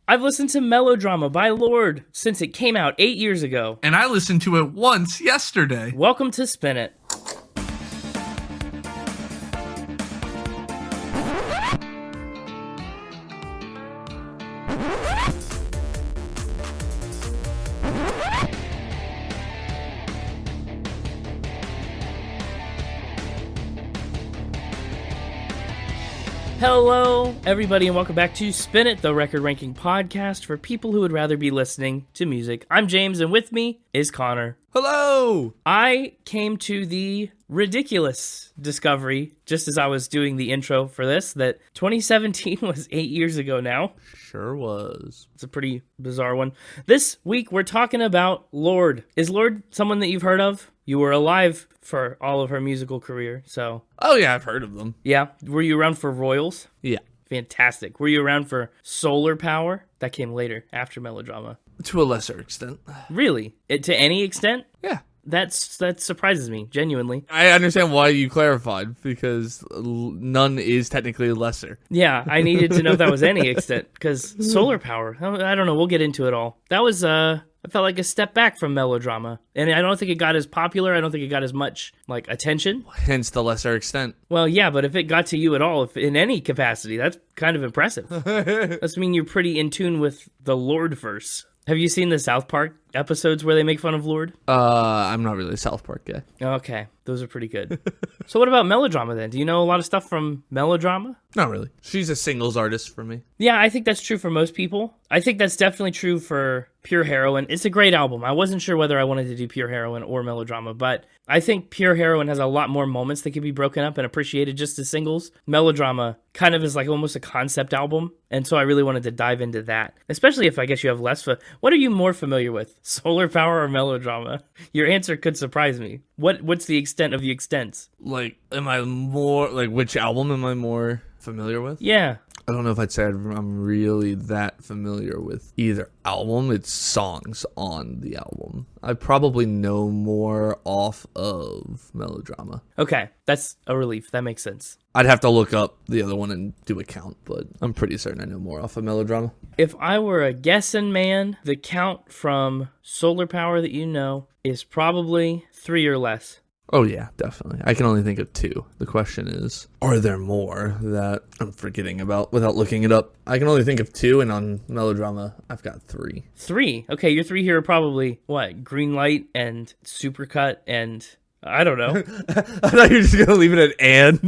I've listened to Melodrama by Lorde since it came out 8 years ago. And I listened to it once yesterday. Welcome to Spin It. Hello, everybody, and welcome back to Spin It, the record ranking podcast for people who would rather be listening to music. I'm James, and with me is Connor. Hello! I came to the ridiculous discovery, just as I was doing the intro for this, that 2017 was 8 years ago now. Sure was. It's a pretty bizarre one. This week, we're talking about Lorde. Is Lorde someone that you've heard of? You were alive for all of her musical career, so... Oh yeah, I've heard of them. Yeah? Were you around for Royals? Yeah. Fantastic. Were you around for Solar Power? That came later, after Melodrama. To a lesser extent. Really? To any extent? Yeah. That surprises me, genuinely. I understand why you clarified, because none is technically lesser. Yeah, I needed to know if that was any extent, because Solar Power, I don't know, we'll get into it all. That was, I felt like a step back from Melodrama, and I don't think it got as popular, I don't think it got as much, attention. Hence the lesser extent. Well, yeah, but if it got to you at all, if in any capacity, that's kind of impressive. That's mean you're pretty in tune with the Lorde-verse. Have you seen the South Park episodes where they make fun of Lorde? I'm not really a South Park guy. Okay, those are pretty good. So what about Melodrama then? Do you know a lot of stuff from Melodrama? Not really. She's a singles artist for me. Yeah, I think that's true for most people. I think that's definitely true for Pure Heroine. It's a great album. I wasn't sure whether I wanted to do Pure Heroine or Melodrama, but I think Pure Heroine has a lot more moments that can be broken up and appreciated just as singles. Melodrama kind of is like almost a concept album, and so I really wanted to dive into that, especially if I guess you have less. What are you more familiar with, Solar Power or Melodrama? Your answer could surprise me. What's the extent of the extents? Am I more, which album am I more familiar with? Yeah. I don't know if I'd say I'm really that familiar with either album. It's songs on the album. I probably know more off of Melodrama. Okay, that's a relief. That makes sense. I'd have to look up the other one and do a count, but I'm pretty certain I know more off of Melodrama. If I were a guessing man, the count from Solar Power that you know is probably 3 or less. Oh yeah, definitely. I can only think of 2. The question is, are there more that I'm forgetting about without looking it up? I can only think of 2, and on Melodrama, I've got 3. 3? Okay, your 3 here are probably, Greenlight and Supercut and... I don't know. I thought you were just going to leave it at and.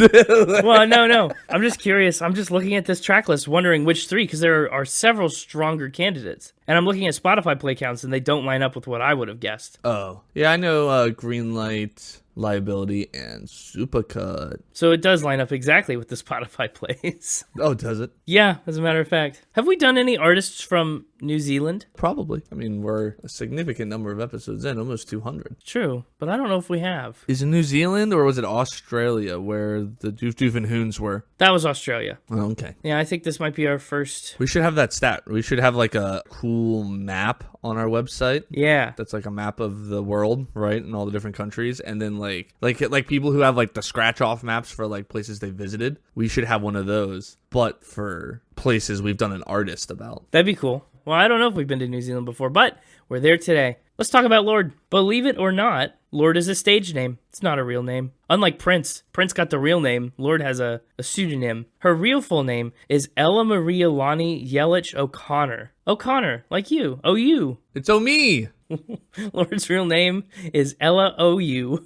Well, no. I'm just curious. I'm just looking at this track list, wondering which 3, because there are several stronger candidates. And I'm looking at Spotify play counts, and they don't line up with what I would have guessed. Oh. Yeah, I know Greenlight, Liability, and Supercut. So it does line up exactly with the Spotify plays. Oh, does it? Yeah, as a matter of fact. Have we done any artists from New Zealand? Probably. I mean, we're a significant number of episodes in, almost 200. True, but I don't know if we have. Is it New Zealand, or was it Australia where the Doof Doof and Hoons were? That was Australia. Oh, okay. Yeah, I think this might be our first... We should have that stat. We should have a cool map on our website. Yeah. That's a map of the world, right? And all the different countries. And then like people who have the scratch off maps for places they visited. We should have one of those, but for places we've done an artist about. That'd be cool. Well, I don't know if we've been to New Zealand before, but we're there today. Let's talk about Lorde. Believe it or not, Lorde is a stage name. It's not a real name. Unlike Prince got the real name. Lorde has a pseudonym. Her real full name is Ella Maria Lonnie Yelich O'Connor. O'Connor, like you. O-U. It's O-me. Lorde's real name is Ella O.U.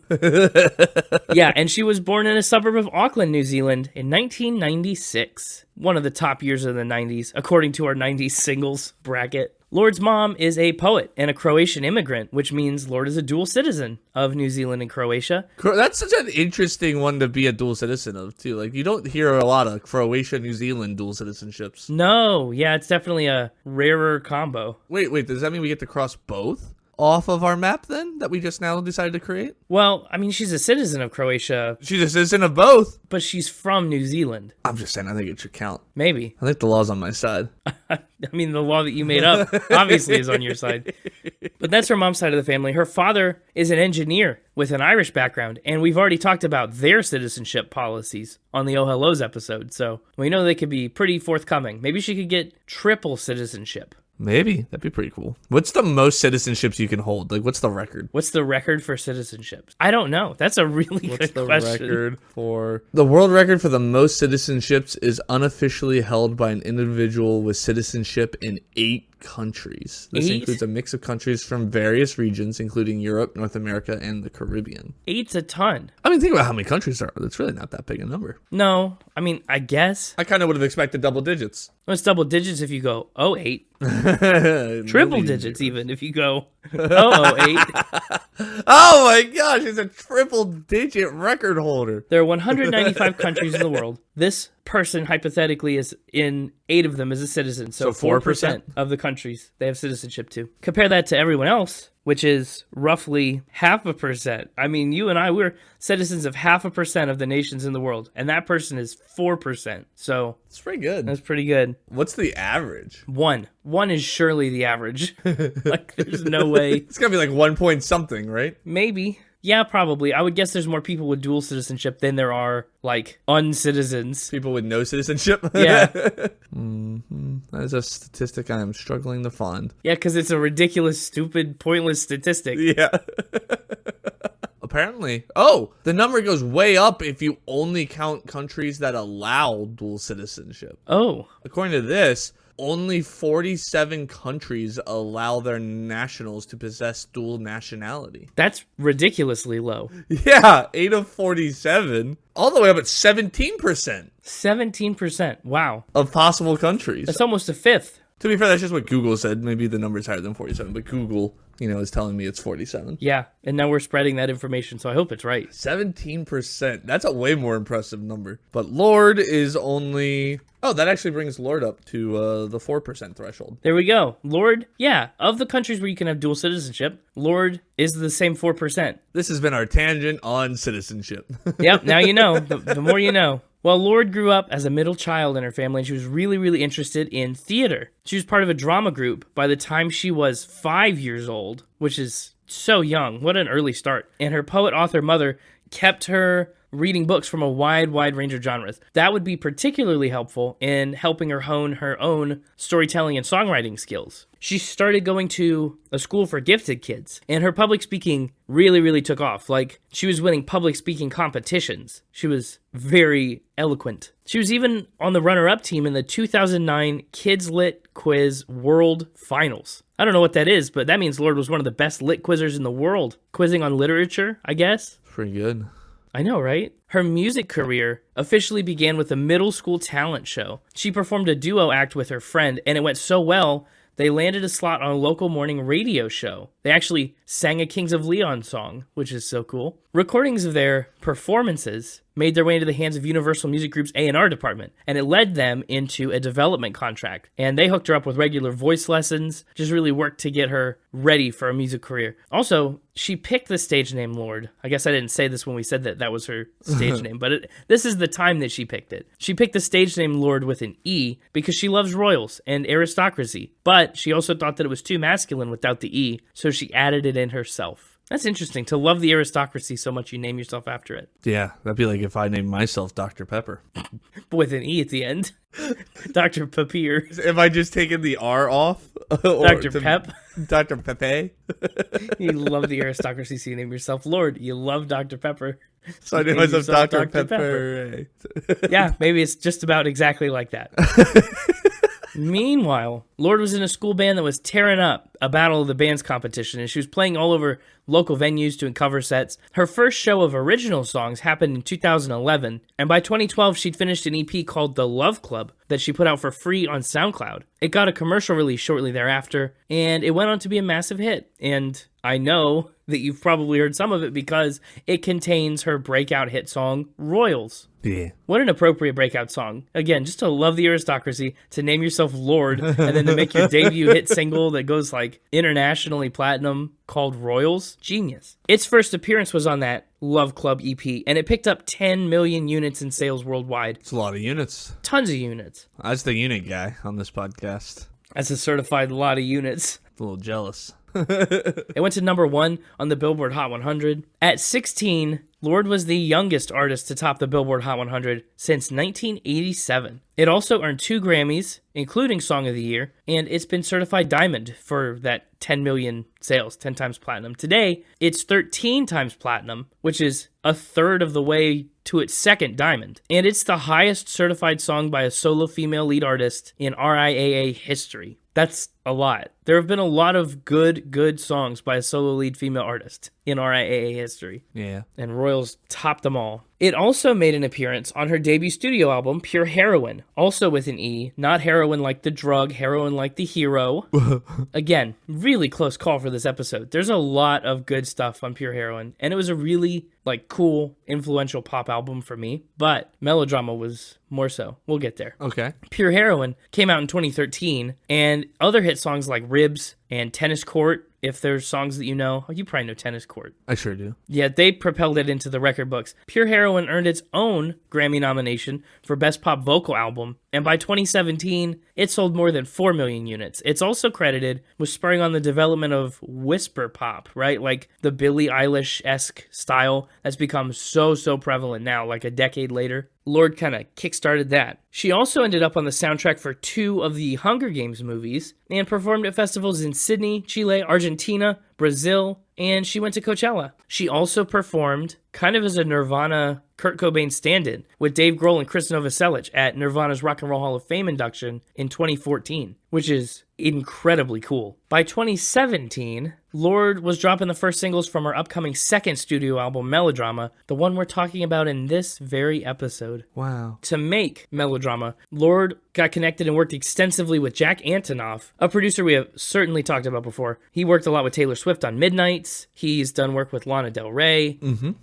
Yeah, and she was born in a suburb of Auckland, New Zealand in 1996. One of the top years of the 90s, according to our 90s singles bracket. Lorde's mom is a poet and a Croatian immigrant, which means Lorde is a dual citizen of New Zealand and Croatia. That's such an interesting one to be a dual citizen of, too. You don't hear a lot of Croatia, New Zealand dual citizenships. No, yeah, it's definitely a rarer combo. Wait, does that mean we get to cross both? off of our map then that we just now decided to create? Well, I mean, she's a citizen of Croatia, She's a citizen of both. but she's from New Zealand. I'm just saying, I think it should count. Maybe. I think the law's on my side. I mean, the law that you made up obviously is on your side. But that's her mom's side of the family. Her father is an engineer with an Irish background, and we've already talked about their citizenship policies on the Oh Hellos episode, so we know they could be pretty forthcoming. Maybe she could get triple citizenship. Maybe. That'd be pretty cool. What's the most citizenships you can hold? Like, what's the record? What's the record for citizenships? I don't know. That's a really good question. Record for... The world record for the most citizenships is unofficially held by an individual with citizenship in 8 countries. This 8? includes a mix of countries from various regions, including Europe, North America, and the Caribbean. 8's a ton. I mean, think about how many countries there are. That's really not that big a number. No, I mean, I guess. I kind of would have expected double digits. Well, it's double digits if you go 08. Triple digits even if you go 008. Oh my gosh, he's a triple digit record holder. There are 195 countries in the world. This person, hypothetically, is in 8 of them as a citizen. So 4% of the countries they have citizenship to. Compare that to everyone else, which is roughly 0.5%. I mean, you and I, we're citizens of 0.5% of the nations in the world. And that person is 4%. So It's pretty good. that's pretty good. What's the average? 1. 1 is surely the average. Like, there's no way. It's gotta be like 1 point something, right? Maybe. Yeah, probably. I would guess there's more people with dual citizenship than there are, like, uncitizens. People with no citizenship? Yeah. That is a statistic I am struggling to find. Yeah, because it's a ridiculous, stupid, pointless statistic. Yeah. Apparently. Oh, the number goes way up if you only count countries that allow dual citizenship. Oh. According to this, only 47 countries allow their nationals to possess dual nationality. That's ridiculously low. Yeah, 8 of 47. All the way up at 17% 17%. Wow. of possible countries. That's almost a fifth. To be fair, that's just what Google said. Maybe the number's higher than 47, but Google, is telling me it's 47. Yeah, and now we're spreading that information, so I hope it's right. 17%. That's a way more impressive number. But Lorde is only... Oh, that actually brings Lorde up to the 4% threshold. There we go. Lorde, yeah, of the countries where you can have dual citizenship, Lorde is the same 4%. This has been our tangent on citizenship. Yep, now you know. The more you know. Well, Lorde grew up as a middle child in her family, and she was really, really interested in theater. She was part of a drama group by the time she was 5 years old, which is so young. What an early start. And her poet-author mother kept her reading books from a wide range of genres. That would be particularly helpful in helping her hone her own storytelling and songwriting skills. She started going to a school for gifted kids, and her public speaking really took off. Like, she was winning public speaking competitions. She was very eloquent. She was even on the runner-up team in the 2009 Kids Lit Quiz World Finals. I don't know what that is, but that means Lorde was one of the best lit quizzers in the world. Quizzing on literature, I guess. Pretty good. I know, right? Her music career officially began with a middle school talent show. She performed a duo act with her friend, and it went so well, they landed a slot on a local morning radio show. They actually sang a Kings of Leon song, which is so cool. Recordings of their performances made their way into the hands of Universal Music Group's A&R department, and it led them into a development contract. And they hooked her up with regular voice lessons, just really worked to get her ready for a music career. Also, she picked the stage name Lorde. I guess I didn't say this when we said that was her stage name, but this is the time that she picked it. She picked the stage name Lorde with an E because she loves royals and aristocracy, but she also thought that it was too masculine without the E, so she added it in herself. That's interesting, to love the aristocracy so much you name yourself after it. Yeah, that'd be like if I named myself Dr. Pepper. But with an E at the end. Dr. Papier. If I just taken the R off? Dr. Pep. Dr. Pepe? You love the aristocracy, so you name yourself Lorde. You love Dr. Pepper. So I named myself Dr. Pepper. Yeah, maybe it's just about exactly like that. Meanwhile, Lorde was in a school band that was tearing up a Battle of the Bands competition, and she was playing all over local venues doing cover sets. Her first show of original songs happened in 2011, and by 2012, she'd finished an EP called The Love Club that she put out for free on SoundCloud. It got a commercial release shortly thereafter, and it went on to be a massive hit. And I know that you've probably heard some of it because it contains her breakout hit song, Royals. Yeah. What an appropriate breakout song. Again, just to love the aristocracy, to name yourself Lord, and then to make your debut hit single that goes like internationally platinum called Royals. Genius. Its first appearance was on that Love Club EP, and it picked up 10 million units in sales worldwide. It's a lot of units. Tons of units. I was the unit guy on this podcast. That's a certified lot of units. A little jealous. It went to number 1 on the Billboard Hot 100. At 16, Lorde was the youngest artist to top the Billboard Hot 100 since 1987. It also earned 2 Grammys, including Song of the Year, and it's been certified diamond for that 10 million sales, 10 times platinum. Today, it's 13 times platinum, which is a third of the way to its second diamond. And it's the highest certified song by a solo female lead artist in RIAA history. That's a lot. There have been a lot of good songs by a solo lead female artist in RIAA history. Yeah. And Royals topped them all. It also made an appearance on her debut studio album, Pure Heroine, also with an E, not heroin like the drug, heroin like the hero. Again, really close call for this episode. There's a lot of good stuff on Pure Heroine, and it was a really cool, influential pop album for me, but Melodrama was more so. We'll get there. Okay. Pure Heroine came out in 2013, and other hit songs like Ribs and Tennis Court, if there's songs that you know, you probably know Tennis Court. I sure do. Yeah, they propelled it into the record books. Pure Heroine earned its own Grammy nomination for Best Pop Vocal Album, and by 2017, it sold more than 4 million units. It's also credited with spurring on the development of whisper pop, right? Like the Billie Eilish-esque style that's become so prevalent now, like a decade later. Lorde kind of kickstarted that. She also ended up on the soundtrack for 2 of the Hunger Games movies and performed at festivals in Sydney, Chile, Argentina, Brazil, and she went to Coachella. She also performed kind of as a Nirvana Kurt Cobain stand-in with Dave Grohl and Chris Novoselic at Nirvana's Rock and Roll Hall of Fame induction in 2014, which is incredibly cool. By 2017, Lorde was dropping the first singles from her upcoming second studio album, Melodrama, the one we're talking about in this very episode. Wow. To make Melodrama, Lorde got connected and worked extensively with Jack Antonoff, a producer we have certainly talked about before. He worked a lot with Taylor Swift on Midnights. He's done work with Lana Del Rey.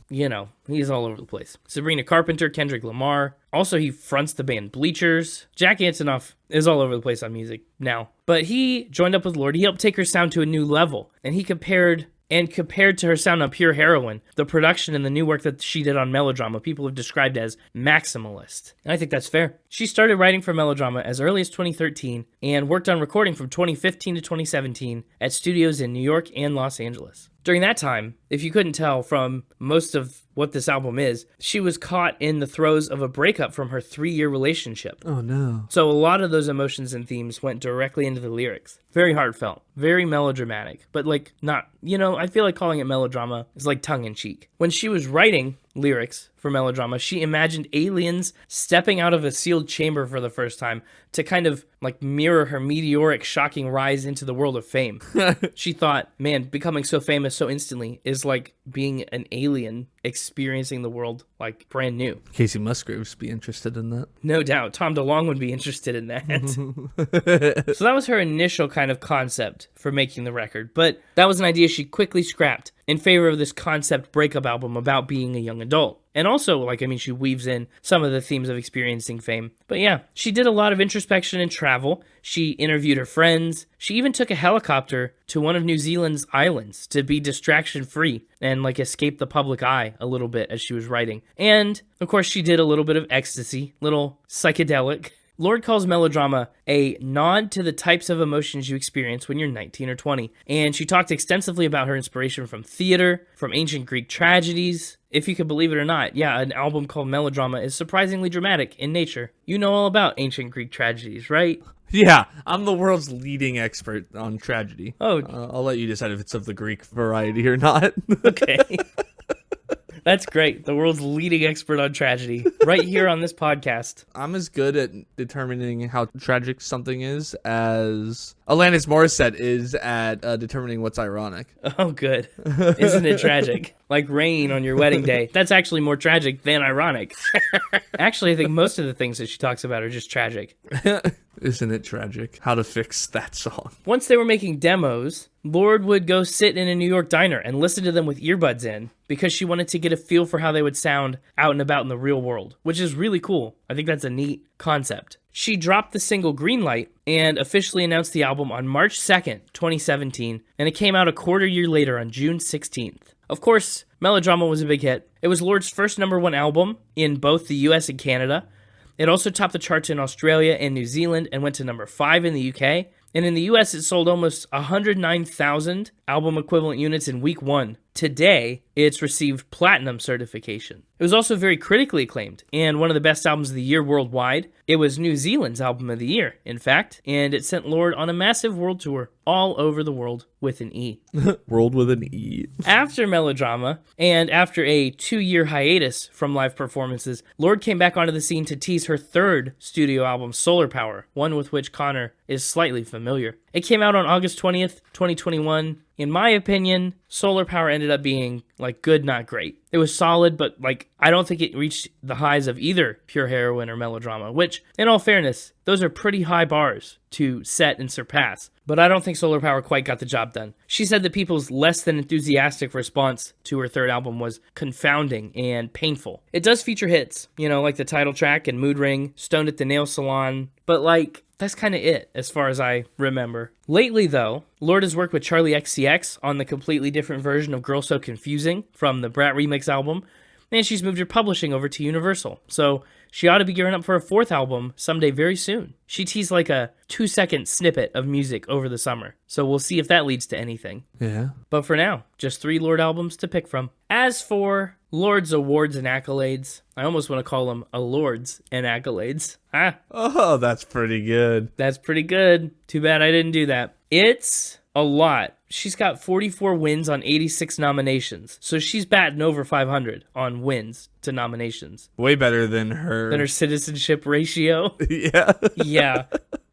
You know, he's all over the place. Sabrina Carpenter, Kendrick Lamar. Also, he fronts the band Bleachers. Jack Antonoff is all over the place on music now. But he joined up with Lorde. He helped take her sound to a new level. And he compared to her sound on Pure Heroine, the production and the new work that she did on Melodrama, people have described as maximalist. And I think that's fair. She started writing for Melodrama as early as 2013 and worked on recording from 2015 to 2017 at studios in New York and Los Angeles. During that time, if you couldn't tell from most of what this album is, she was caught in the throes of a breakup from her 3-year relationship. Oh, no. So a lot of those emotions and themes went directly into the lyrics. Very heartfelt, very melodramatic, but not, I feel like calling it melodrama is like tongue-in-cheek. When she was writing lyrics for Melodrama, she imagined aliens stepping out of a sealed chamber for the first time to kind of mirror her meteoric, shocking rise into the world of fame. She thought, man, becoming so famous so instantly is like being an alien experiencing the world brand new. Casey Musgraves be interested in that. No doubt. Tom DeLonge would be interested in that. So that was her initial kind of concept for making the record, but that was an idea she quickly scrapped in favor of this concept breakup album about being a young adult. And also, she weaves in some of the themes of experiencing fame. But yeah, she did a lot of introspection and travel. She interviewed her friends. She even took a helicopter to one of New Zealand's islands to be distraction-free and escape the public eye a little bit as she was writing. And, of course, she did a little bit of ecstasy, little psychedelic. Lorde calls Melodrama a nod to the types of emotions you experience when you're 19 or 20. And she talked extensively about her inspiration from theater, from ancient Greek tragedies. If you could believe it or not, yeah, an album called Melodrama is surprisingly dramatic in nature. You know all about ancient Greek tragedies, right? Yeah, I'm the world's leading expert on tragedy. Oh. I'll let you decide if it's of the Greek variety or not. Okay. That's great. The world's leading expert on tragedy right here on this podcast. I'm as good at determining how tragic something is as Alanis Morissette is at determining what's ironic. Oh, good. Isn't it tragic? Like rain on your wedding day. That's actually more tragic than ironic. Actually, I think most of the things that she talks about are just tragic. Isn't it tragic? How to fix that song. Once they were making demos, Lorde would go sit in a New York diner and listen to them with earbuds in because she wanted to get a feel for how they would sound out and about in the real world, which is really cool. I think that's a neat concept. She dropped the single Greenlight and officially announced the album on March 2nd, 2017, and it came out a quarter year later on June 16th. Of course, Melodrama was a big hit. It was Lorde's first #1 album in both the US and Canada. It also topped the charts in Australia and New Zealand and went to #5 in the UK. And in the US, it sold almost 109,000 album equivalent units in week 1. Today, it's received platinum certification. It was also very critically acclaimed and one of the best albums of the year worldwide. It was New Zealand's album of the year, in fact, and it sent Lorde on a massive world tour all over the world with an E. World with an E. After Melodrama, and after a 2-year hiatus from live performances, Lorde came back onto the scene to tease her third studio album, Solar Power, one with which Connor is slightly familiar. It came out on August 20th, 2021. In my opinion, Solar Power ended up being, good, not great. It was solid, but, I don't think it reached the highs of either Pure Heroine or Melodrama, which, in all fairness, those are pretty high bars to set and surpass. But I don't think Solar Power quite got the job done. She said that people's less than enthusiastic response to her third album was confounding and painful. It does feature hits, like the title track and Mood Ring, Stoned at the Nail Salon, but that's kind of it, as far as I remember. Lately, though, Lorde has worked with Charlie XCX on the completely different version of Girl So Confusing from the Brat Remix album, and she's moved her publishing over to Universal, so she ought to be gearing up for a 4th album someday very soon. She teased a 2-second snippet of music over the summer, so we'll see if that leads to anything. Yeah. But for now, just 3 Lorde albums to pick from. As for Lorde's awards and accolades, I almost want to call them Lordes and accolades. Oh, that's pretty good. That's pretty good. Too bad I didn't do that. It's a lot. She's got 44 wins on 86 nominations, so she's batting over 500 on wins to nominations. Way better than her citizenship ratio. Yeah. Yeah.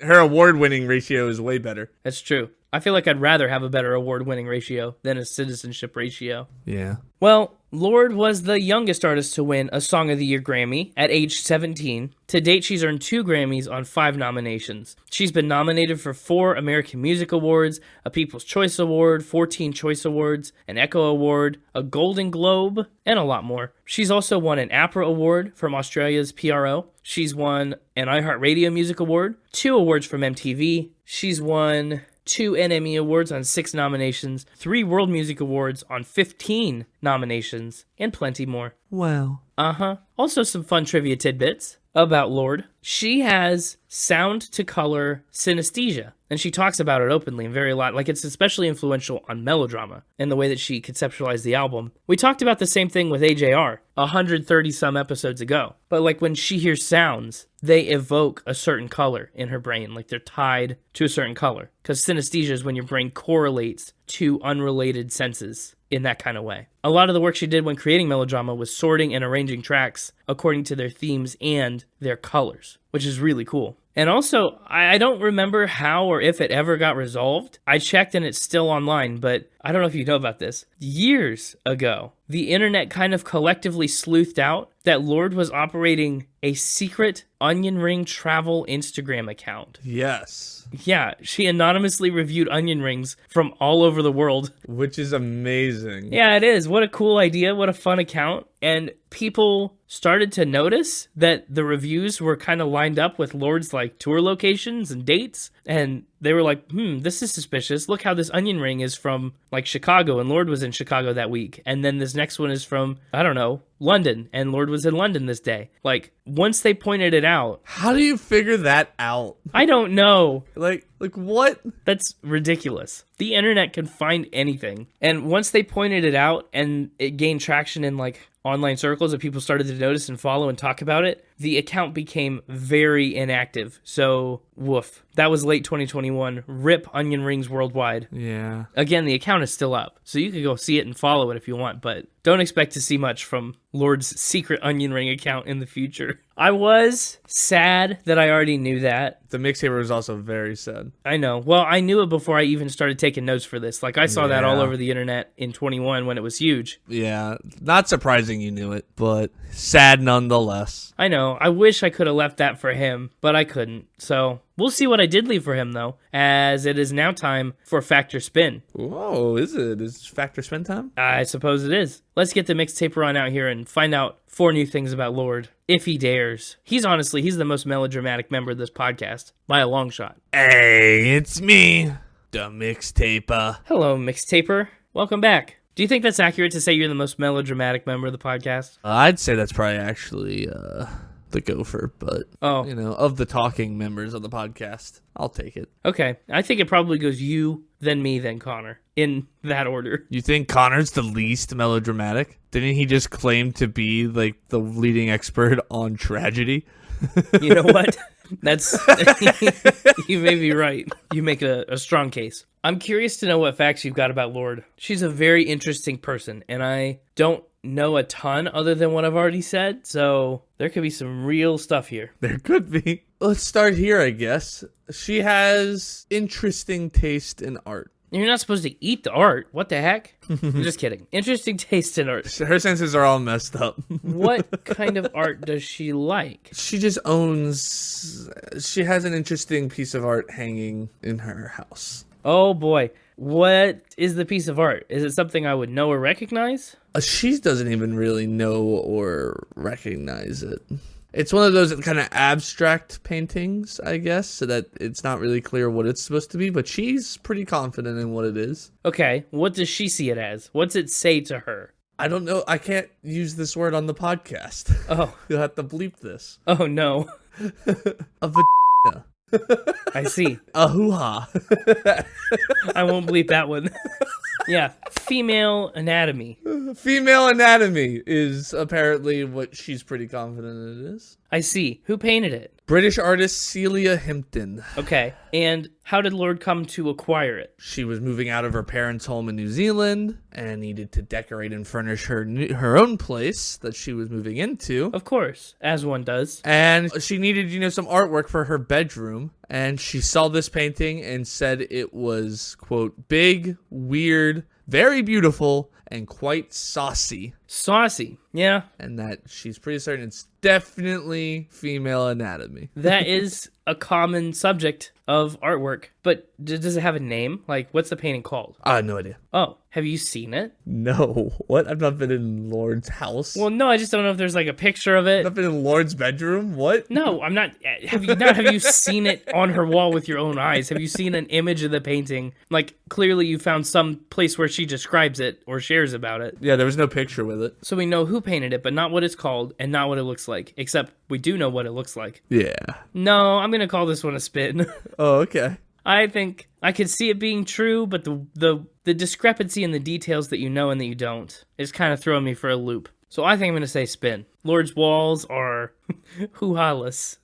Her award-winning ratio is way better. That's true. I feel like I'd rather have a better award-winning ratio than a citizenship ratio. Yeah. Well, Lorde was the youngest artist to win a Song of the Year Grammy at age 17. To date, she's earned 2 Grammys on 5 nominations. She's been nominated for 4 American Music Awards, a People's Choice Award, 14 Choice Awards, an Echo Award, a Golden Globe, and a lot more. She's also won an APRA Award from Australia's PRO. She's won an iHeartRadio Music Award, 2 awards from MTV. She's won 2 NME Awards on 6 nominations, 3 World Music Awards on 15 nominations, and plenty more. Wow. Also some fun trivia tidbits about Lorde. She has sound to color synesthesia, and she talks about it openly and very a lot. It's especially influential on Melodrama and the way that she conceptualized the album. We talked about the same thing with AJR 130 some episodes ago. But when she hears sounds, they evoke a certain color in her brain. They're tied to a certain color. Because synesthesia is when your brain correlates to unrelated senses in that kind of way. A lot of the work she did when creating Melodrama was sorting and arranging tracks according to their themes and their colors, which is really cool. And also, I don't remember how or if it ever got resolved. I checked and it's still online, but I don't know if you know about this. Years ago, the internet kind of collectively sleuthed out that Lorde was operating a secret Onion Ring travel Instagram account. Yes. Yeah, she anonymously reviewed onion rings from all over the world. Which is amazing. Yeah, it is. What a cool idea. What a fun account. And people started to notice that the reviews were kind of lined up with Lorde's tour locations and dates. And they were like, this is suspicious. Look how this onion ring is from Chicago, and Lorde was in Chicago that week. And then this next one is from, I don't know, London, and Lorde was in London this day. Once they pointed it out. How do you figure that out? I don't know. What? That's ridiculous. The internet can find anything. And once they pointed it out and it gained traction in online circles and people started to notice and follow and talk about it, the account became very inactive. So, woof. That was late 2021. RIP Onion Rings Worldwide. Yeah. Again, the account is still up, so you can go see it and follow it if you want, but don't expect to see much from Lorde's secret onion ring account in the future. I was sad that I already knew that. The mixtape was also very sad. I know. Well, I knew it before I even started taking notes for this. Like, I saw that all Yeah. over the internet in 21 when it was huge. Yeah. Not surprising you knew it, but sad nonetheless. I know. I wish I could have left that for him, but I couldn't. So, we'll see what I did leave for him, though, as it is now time for Factor Spin. Whoa, is it? Is Factor Spin time? I suppose it is. Let's get the mixtaper on out here and find out 4 new things about Lorde, if he dares. He's the most melodramatic member of this podcast, by a long shot. Hey, it's me, the mixtaper. Hello, mixtaper. Welcome back. Do you think that's accurate to say you're the most melodramatic member of the podcast? I'd say that's probably actually the gopher, but Oh, of the talking members of the podcast, I'll take it. okay. I think it probably goes you, then me, then Connor, in that order. You think Connor's the least melodramatic? Didn't he just claim to be like the leading expert on tragedy? You know what? That's you may be right. You make a strong case. I'm curious to know what facts you've got about Lorde. She's a very interesting person, and I don't know a ton other than what I've already said, so there could be some real stuff here. There could be. Let's start here, I guess. She has interesting taste in art. You're not supposed to eat the art. What the heck? I'm just kidding. Interesting taste in art. Her senses are all messed up. What kind of art does she like? She has an interesting piece of art hanging in her house. Oh boy. What is the piece of art? Is it something I would know or recognize? She doesn't even really know or recognize it. It's one of those kind of abstract paintings, I guess, so that it's not really clear what it's supposed to be, but she's pretty confident in what it is. Okay, what does she see it as? What's it say to her? I don't know. I can't use this word on the podcast. Oh. You'll have to bleep this. Oh no. A vagina. I see. A hoo-ha. I won't bleep that one. Yeah, female anatomy. Female anatomy is apparently what she's pretty confident it is. I see. Who painted it? British artist Celia Himpton. Okay, and how did Lorde come to acquire it? She was moving out of her parents' home in New Zealand and needed to decorate and furnish her own place that she was moving into. Of course, as one does. And she needed, some artwork for her bedroom. And she saw this painting and said it was, quote, big, weird, very beautiful, and quite saucy. Saucy, yeah. And that she's pretty certain it's definitely female anatomy. That is a common subject of artwork. But does it have a name? Like, what's the painting called? I have no idea. Oh, have you seen it? No. What? I've not been in Lorde's house. Well, no, I just don't know if there's like a picture of it. I've not been in Lorde's bedroom? What? No, I'm not. Have you seen it on her wall with your own eyes? Have you seen an image of the painting? Like, clearly you found some place where she describes it or shares about it. Yeah, there was no picture with it. So we know who painted it, but not what it's called and not what it looks like. Except we do know what it looks like. Yeah. No, I'm going to call this one a spin. Oh, okay. I think I could see it being true, but the discrepancy in the details that you know and that you don't is kind of throwing me for a loop. So I think I'm going to say spin. Lorde's walls are hoo-ha-less,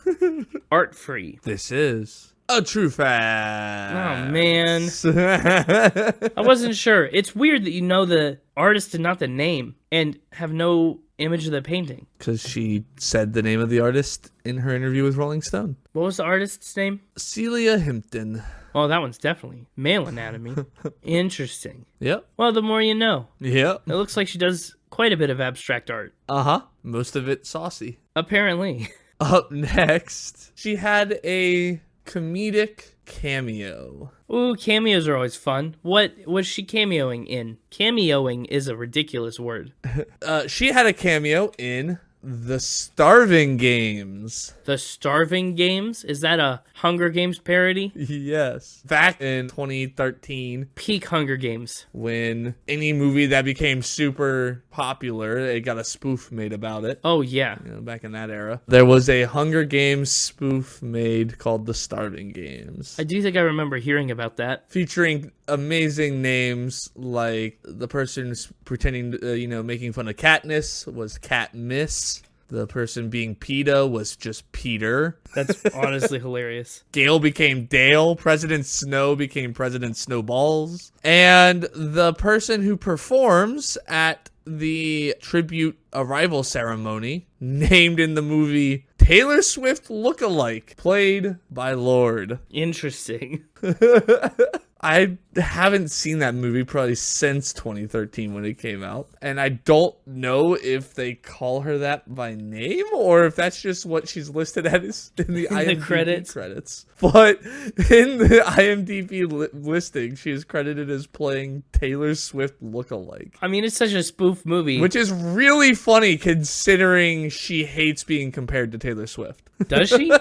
art-free. This is a true fact. Oh, man. I wasn't sure. It's weird that you know the artist and not the name and have no image of the painting. Because she said the name of the artist in her interview with Rolling Stone. What was the artist's name? Celia Himpton. Oh, that one's definitely male anatomy. Interesting. Yep. Well, the more you know. Yep. It looks like she does quite a bit of abstract art. Uh-huh. Most of it saucy. Apparently. Up next, she had a comedic cameo. Ooh, cameos are always fun. What was she cameoing in? Cameoing is a ridiculous word. She had a cameo in The Starving Games. The Starving Games? Is that a Hunger Games parody? Yes. Back in 2013, Peak Hunger Games. when any movie that became super popular, it got a spoof made about it. Oh, yeah. Back in that era, there was a Hunger Games spoof made called The Starving Games. I do think I remember hearing about that. Featuring amazing names like the person pretending, making fun of Katniss was Katniss. The person being PETA was just Peter. That's honestly hilarious. Gale became Dale. President Snow became President Snowballs. And the person who performs at the tribute arrival ceremony, named in the movie Taylor Swift Lookalike, played by Lorde. Interesting. I haven't seen that movie probably since 2013 when it came out. And I don't know if they call her that by name or if that's just what she's listed as in the IMDb credits. But in the IMDb listing, she is credited as playing Taylor Swift Lookalike. I mean, it's such a spoof movie. Which is really funny considering she hates being compared to Taylor Swift. Does she?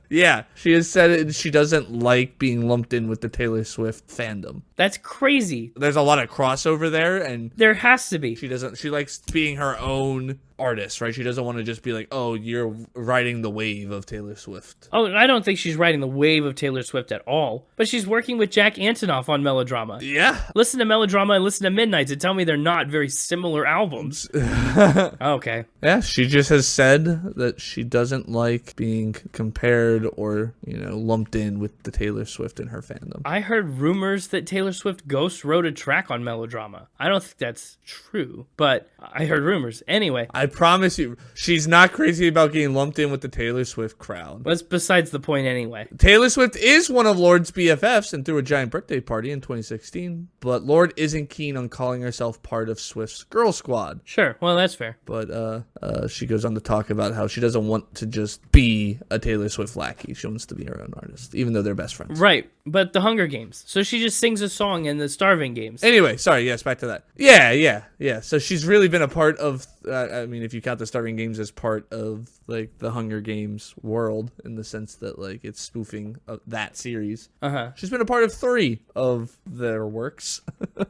Yeah, she has said it. She doesn't like being lumped in with the Taylor Swift fandom. That's crazy. There's a lot of crossover there, and there has to be. She likes being her own artist, right? She doesn't want to just be like, oh, you're riding the wave of Taylor Swift. Oh, I don't think she's riding the wave of Taylor Swift at all. But she's working with Jack Antonoff on Melodrama. Yeah. Listen to Melodrama and listen to Midnights and tell me they're not very similar albums. Okay. Yeah, she just has said that she doesn't like being compared or, lumped in with the Taylor Swift in her fandom. I heard rumors that Taylor Swift ghost wrote a track on Melodrama. I don't think that's true, but I heard rumors. Anyway. I promise you, she's not crazy about getting lumped in with the Taylor Swift crowd. That's besides the point anyway. Taylor Swift is one of Lorde's BFFs and threw a giant birthday party in 2016, but Lorde isn't keen on calling herself part of Swift's girl squad. Sure, well, that's fair. But she goes on to talk about how she doesn't want to just be a Taylor Swift lackey. She wants to be her own artist, even though they're best friends. Right, but the Hunger Games. So she just sings a song in the Starving Games. Anyway, sorry, yes, back to that. Yeah. So she's really been a part of, if you count the Starving Games as part of, the Hunger Games world, in the sense that, it's spoofing that series. Uh-huh. She's been a part of 3 of their works.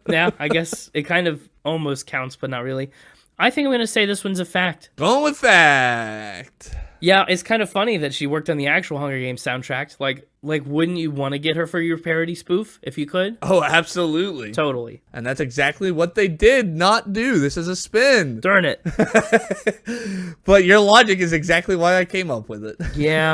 Yeah, I guess it kind of almost counts, but not really. I think I'm going to say this one's a fact. Going with fact. Yeah, it's kind of funny that she worked on the actual Hunger Games soundtrack. Like, wouldn't you want to get her for your parody spoof if you could? Oh, absolutely. Totally. And that's exactly what they did not do. This is a spin. Darn it. But your logic is exactly why I came up with it. Yeah.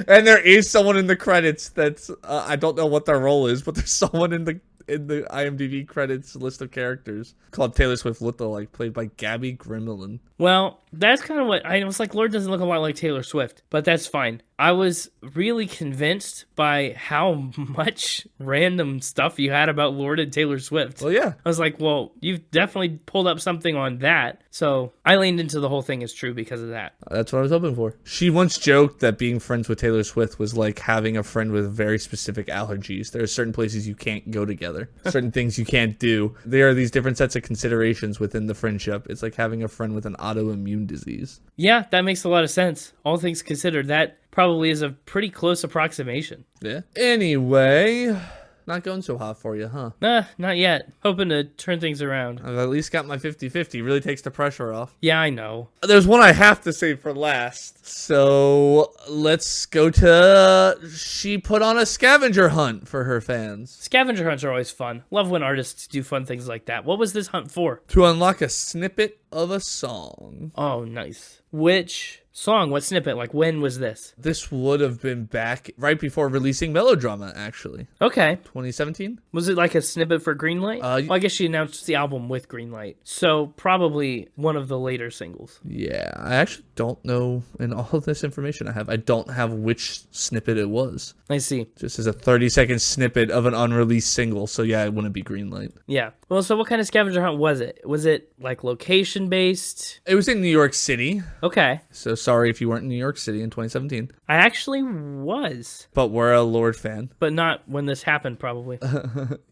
And there is someone in the credits that's, I don't know what their role is, but there's someone in the IMDb credits list of characters called Taylor Swift Lookalike, played by Gabby Grimmelin. Well, that's kind of what I was like. Lorde doesn't look a lot like Taylor Swift, but that's fine. I was really convinced by how much random stuff you had about Lorde and Taylor Swift. Well, yeah. I was like, well, you've definitely pulled up something on that. So I leaned into the whole thing as true because of that. That's what I was hoping for. She once joked that being friends with Taylor Swift was like having a friend with very specific allergies. There are certain places you can't go together, certain things you can't do. There are these different sets of considerations within the friendship. It's like having a friend with an autoimmune disease. Yeah, that makes a lot of sense. All things considered, that probably is a pretty close approximation. Yeah. Anyway, not going so hot for you, huh? Nah, not yet. Hoping to turn things around. I've at least got my 50-50. Really takes the pressure off. Yeah, I know. There's one I have to save for last. So let's go to... She put on a scavenger hunt for her fans. Scavenger hunts are always fun. Love when artists do fun things like that. What was this hunt for? To unlock a snippet of a song. Oh, nice. Which song? What snippet? Like, when was this? This would have been back right before releasing Melodrama, actually. Okay. 2017? Was it like a snippet for Greenlight? Well, I guess she announced the album with Greenlight. So probably one of the later singles. Yeah, I actually don't know in all of this information I have. I don't have which snippet it was. I see. Just as a 30-second snippet of an unreleased single. So yeah, it wouldn't be Greenlight. Yeah. Well, so what kind of scavenger hunt was it? Was it like location-based? It was in New York City. Okay. So sorry if you weren't in New York City in 2017. I actually was. But we're a Lorde fan. But not when this happened, probably.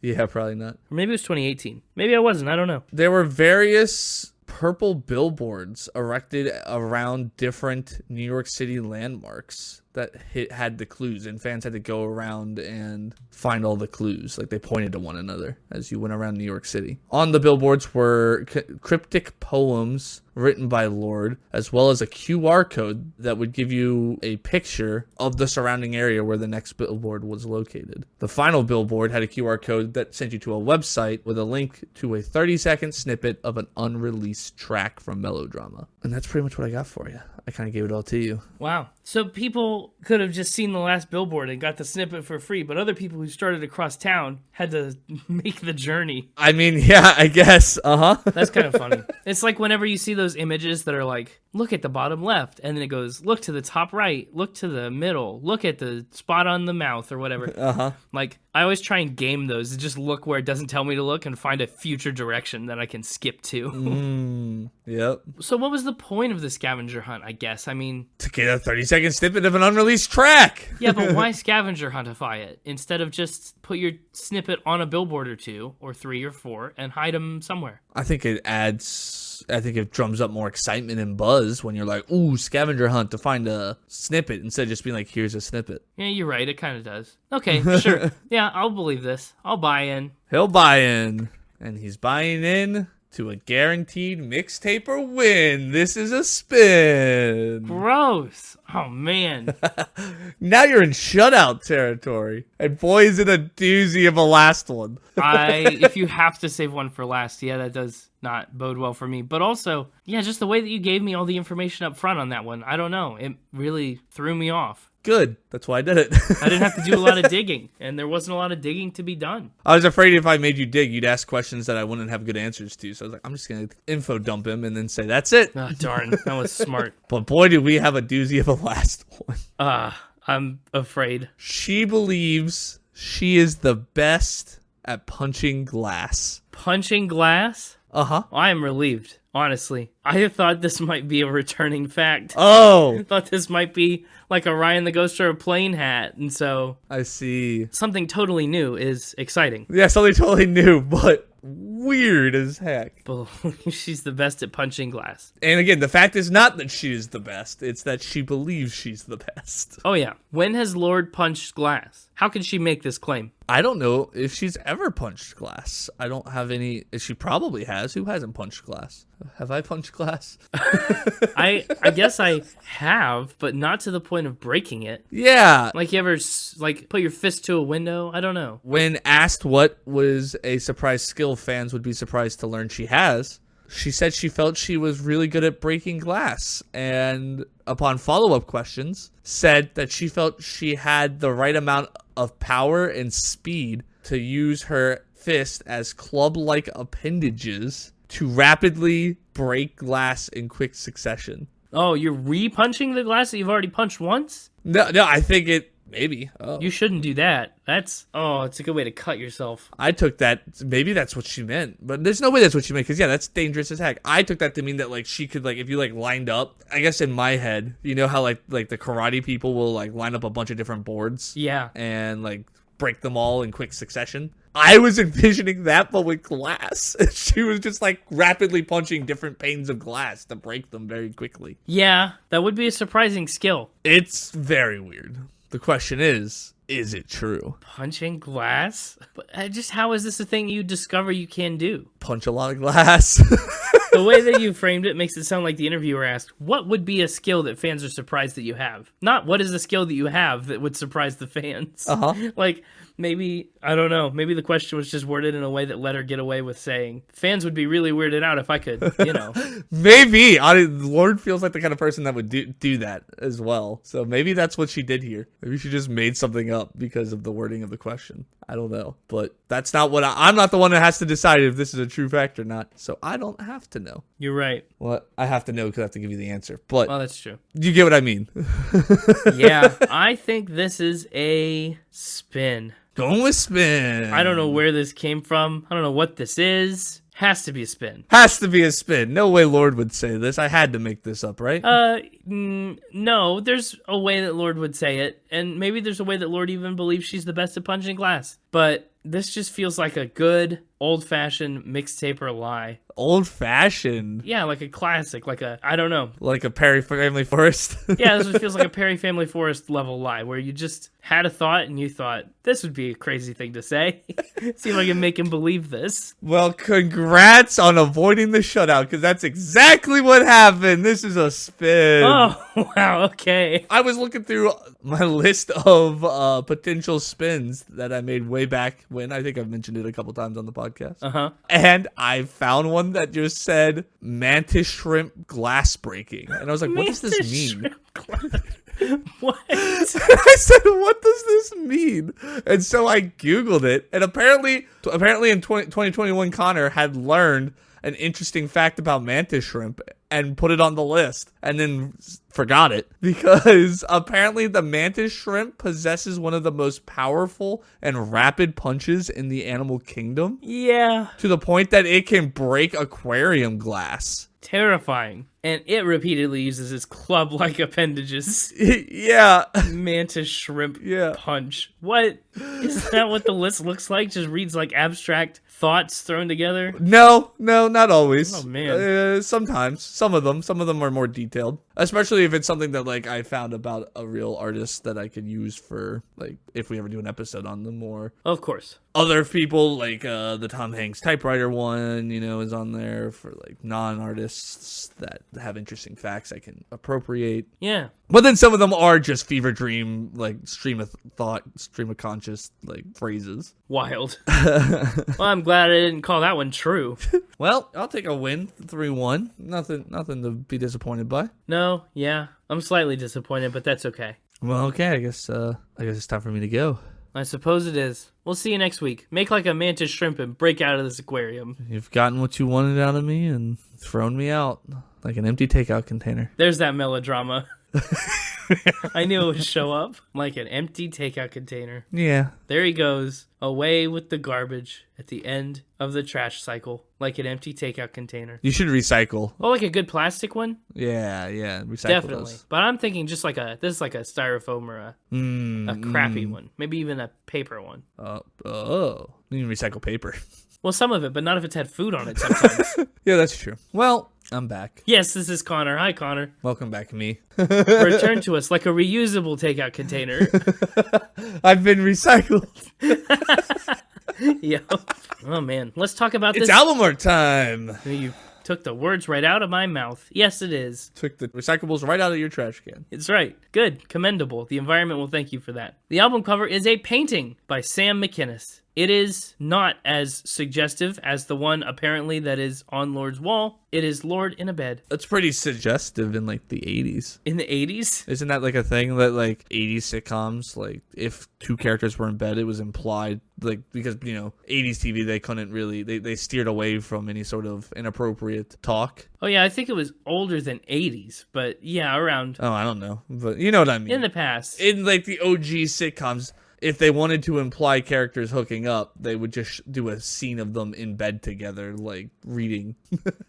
Yeah, probably not. Or maybe it was 2018. Maybe I wasn't. I don't know. There were various purple billboards erected around different New York City landmarks that had the clues, and fans had to go around and find all the clues. Like, they pointed to one another as you went around New York City. On the billboards were cryptic poems written by Lorde, as well as a QR code that would give you a picture of the surrounding area where the next billboard was located. The final billboard had a QR code that sent you to a website with a link to a 30-second snippet of an unreleased track from Melodrama. And that's pretty much what I got for you. I kind of gave it all to you. Wow. So people could have just seen the last billboard and got the snippet for free, but other people who started across town had to make the journey. I mean, yeah, I guess. That's kind of funny. It's like whenever you see those images that are like, look at the bottom left, and then it goes, look to the top right, look to the middle, look at the spot on the mouth or whatever. Like, I always try and game those and just look where it doesn't tell me to look and find a future direction that I can skip to. Yep. So what was the point of the scavenger hunt, I guess? I mean, To get a 30-second snippet of an unreleased track. yeah, but why scavenger huntify it instead of just put your snippet on a billboard or 2 or 3 or 4 and hide them somewhere? I think it drums up more excitement and buzz when you're like, ooh, scavenger hunt to find a snippet, instead of just being like, here's a snippet. Yeah, you're right. It kind of does. Okay, sure. Yeah, I'll believe this. I'll buy in. He'll buy in. And he's buying in to a guaranteed mixtaper win. This is a spin. Gross. Oh, man. Now you're in shutout territory. And boy, is it a doozy of a last one. If you have to save one for last, yeah, that does not bode well for me. But also, yeah, just the way that you gave me all the information up front on that one, I don't know. It really threw me off. Good. That's why I did it. I didn't have to do a lot of digging, and there wasn't a lot of digging to be done. I was afraid if I made you dig, you'd ask questions that I wouldn't have good answers to. So I was like, I'm just going to info dump him and then say, that's it. Oh, darn. That was smart. But boy, do we have a doozy of a last one. I'm afraid. She believes she is the best at punching glass. Punching glass? Uh-huh. I am relieved, honestly. I thought this might be a returning fact. Oh. I thought this might be like a Ryan the Ghost or a plane hat, and so I see. something totally new is exciting. Yeah, something totally new, but weird as heck. She's the best at punching glass. And again, the fact is not that she is the best, it's that she believes she's the best. Oh yeah. When has Lorde punched glass? How can she make this claim? I don't know if she's ever punched glass. I don't have any. She probably has. Who hasn't punched glass? Have I punched glass? I guess I have, but not to the point of breaking it. Yeah. Like, you ever like put your fist to a window? I don't know. When asked what was a surprise skill fans would be surprised to learn she has, she said she felt she was really good at breaking glass, and upon follow-up questions, said that she felt she had the right amount of power and speed to use her fist as club-like appendages to rapidly break glass in quick succession. Oh, you're re-punching the glass that you've already punched once? No, I think it... Maybe. Oh. You shouldn't do that. It's a good way to cut yourself. I took that, maybe that's what she meant, but there's no way that's what she meant, because yeah, that's dangerous as heck. I took that to mean that like she could, like, if you like lined up, I guess in my head, you know how like the karate people will like line up a bunch of different boards? Yeah. And like break them all in quick succession? I was envisioning that, but with glass. She was just like rapidly punching different panes of glass to break them very quickly. Yeah, that would be a surprising skill. It's very weird. The question is it true? Punching glass? But how is this a thing you discover you can do? Punch a lot of glass. The way that you framed it makes it sound like the interviewer asked, what would be a skill that fans are surprised that you have? Not what is the skill that you have that would surprise the fans. Uh-huh. Like, maybe, I don't know, maybe the question was just worded in a way that let her get away with saying, fans would be really weirded out if I could, you know. Maybe. Lorde feels like the kind of person that would do that as well. So maybe that's what she did here. Maybe she just made something up because of the wording of the question. I don't know. But that's not what I'm not the one that has to decide if this is a true fact or not. So I don't have to know. You're right. Well, I have to know because I have to give you the answer. But well, that's true. You get what I mean. Yeah, I think this is a spin. Going with spin. I don't know where this came from. I don't know what this is. Has to be a spin. Has to be a spin. No way Lorde would say this. I had to make this up, right? No. There's a way that Lorde would say it, and maybe there's a way that Lorde even believes she's the best at punching glass. But this just feels like a good, old-fashioned mixtaper lie. old fashioned. Yeah, like a classic, I don't know. Like a Perry Family Forest. Yeah, this feels like a Perry Family Forest level lie, where you just had a thought and you thought, this would be a crazy thing to say. See if I can make him believe this. Well, congrats on avoiding the shutout, because that's exactly what happened. This is a spin. Oh, wow, okay. I was looking through my list of potential spins that I made way back when. I think I've mentioned it a couple times on the podcast. Uh-huh. And I found one that just said mantis shrimp glass breaking. And I was like, what does this mean? What? I said, what does this mean? And so I Googled it. And apparently in 2021, Connor had learned an interesting fact about mantis shrimp and put it on the list and then forgot it, because apparently the mantis shrimp possesses one of the most powerful and rapid punches in the animal kingdom. Yeah. To the point that it can break aquarium glass. Terrifying. And it repeatedly uses its club-like appendages. Yeah. Mantis shrimp Yeah. punch. What? Is that what the list looks like? Just reads like abstract thoughts thrown together? No, not always. Oh, man. Sometimes. Some of them are more detailed. Especially if it's something that, like, I found about a real artist that I could use for, like, if we ever do an episode on them, or Of course. other people, like the Tom Hanks typewriter one, is on there for, like, non-artists that have interesting facts I can appropriate. Yeah. But then some of them are just fever dream, like, stream of thought, stream of conscious, like, phrases. Wild. Well, I'm glad I didn't call that one true. Well, I'll take a win, 3-1. Nothing to be disappointed by. No, yeah. I'm slightly disappointed, but that's okay. Well, okay, I guess it's time for me to go. I suppose it is. We'll see you next week. Make like a mantis shrimp and break out of this aquarium. You've gotten what you wanted out of me and thrown me out like an empty takeout container. There's that melodrama. I knew it would show up like an empty takeout container. Yeah. There he goes, away with the garbage at the end of the trash cycle, like an empty takeout container. You should recycle. Oh, like a good plastic one? Yeah, recycle Definitely. those. But I'm thinking just like this is like a styrofoam or a crappy one. Maybe even a paper one. You need to recycle paper. Well, some of it, but not if it's had food on it sometimes. Yeah, that's true. Well, I'm back. Yes, this is Connor. Hi, Connor. Welcome back, me. Return to us like a reusable takeout container. I've been recycled. Yep. Oh, man. Let's talk about It's this. album art time. You took the words right out of my mouth. Yes, it is. Took the recyclables right out of your trash can. It's right. Good. Commendable. The environment will thank you for that. The album cover is a painting by Sam McInnes. It is not as suggestive as the one apparently that is on Lorde's wall. It is Lorde in a bed. That's pretty suggestive in like the 80s. In the 80s? Isn't that like a thing that like 80s sitcoms, like if two characters were in bed, it was implied, like, because, 80s TV, they couldn't really, they steered away from any sort of inappropriate talk. Oh, yeah, I think it was older than 80s, but yeah, around. Oh, I don't know, but you know what I mean. In the past. In like the OG sitcoms, if they wanted to imply characters hooking up, they would just do a scene of them in bed together, like reading.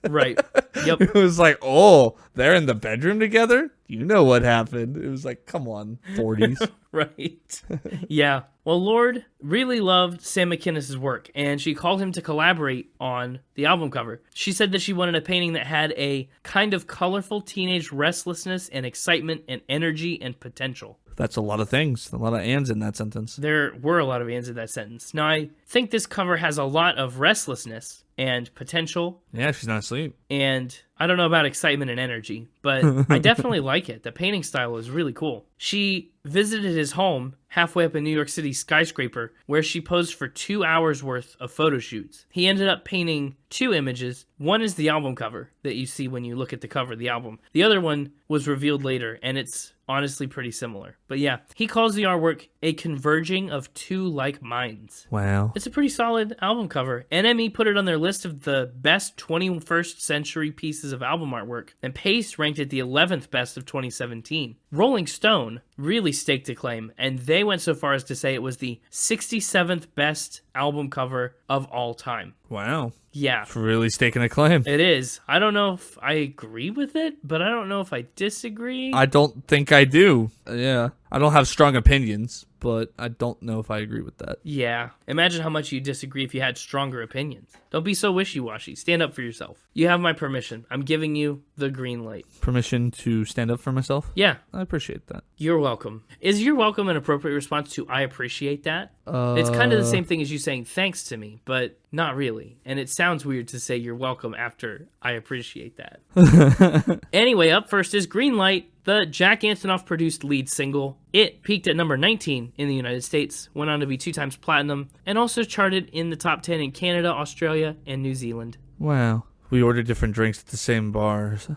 Right. Yep. It was like, oh, they're in the bedroom together? You know what happened. It was like, come on, 40s. Right. Yeah. Well, Lorde really loved Sam McInnes' work, and she called him to collaborate on the album cover. She said that she wanted a painting that had a kind of colorful teenage restlessness and excitement and energy and potential. That's a lot of things. A lot of ands in that sentence. There were a lot of ands in that sentence. Now, I think this cover has a lot of restlessness and potential. Yeah, she's not asleep. And I don't know about excitement and energy, but I definitely like it. The painting style is really cool. She visited his home halfway up a New York City skyscraper where she posed for 2 hours worth of photo shoots. He ended up painting 2 images. One is the album cover that you see when you look at the cover of the album. The other one was revealed later, and it's honestly pretty similar. But yeah, he calls the artwork a converging of two like minds. Wow. It's a pretty solid album cover. NME put it on their list of the best 21st century pieces of album artwork, and Pace ranked it the 11th best of 2017. Rolling Stone really staked a claim, and they went so far as to say it was the 67th best album cover of all time. Wow. Yeah. It's really staking a claim. It is. I don't know if I agree with it, but I don't know if I disagree. I don't think I do. Yeah. I don't have strong opinions, but I don't know if I agree with that. Yeah. Imagine how much you'd disagree if you had stronger opinions. Don't be so wishy-washy. Stand up for yourself. You have my permission. I'm giving you the green light. Permission to stand up for myself? Yeah. I appreciate that. You're welcome. Is you're welcome an appropriate response to I appreciate that? It's kind of the same thing as you saying thanks to me, but not really. And it sounds weird to say you're welcome after I appreciate that. Anyway, up first is Green Light, the Jack Antonoff produced lead single. It peaked at number 19 in the United States, went on to be 2 times platinum, and also charted in the top 10 in Canada, Australia, and New Zealand. Wow. We ordered different drinks at the same bars.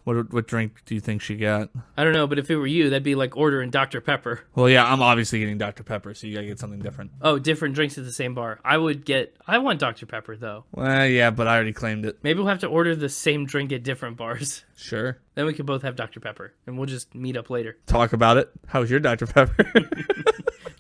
What drink do you think she got? I don't know, but if it were you, that'd be like ordering Dr. Pepper. Well, yeah, I'm obviously getting Dr. Pepper, so you gotta get something different. Oh, different drinks at the same bar. I want Dr. Pepper, though. Well, yeah, but I already claimed it. Maybe we'll have to order the same drink at different bars. Sure. Then we could both have Dr. Pepper, and we'll just meet up later. Talk about it. How's your Dr. Pepper?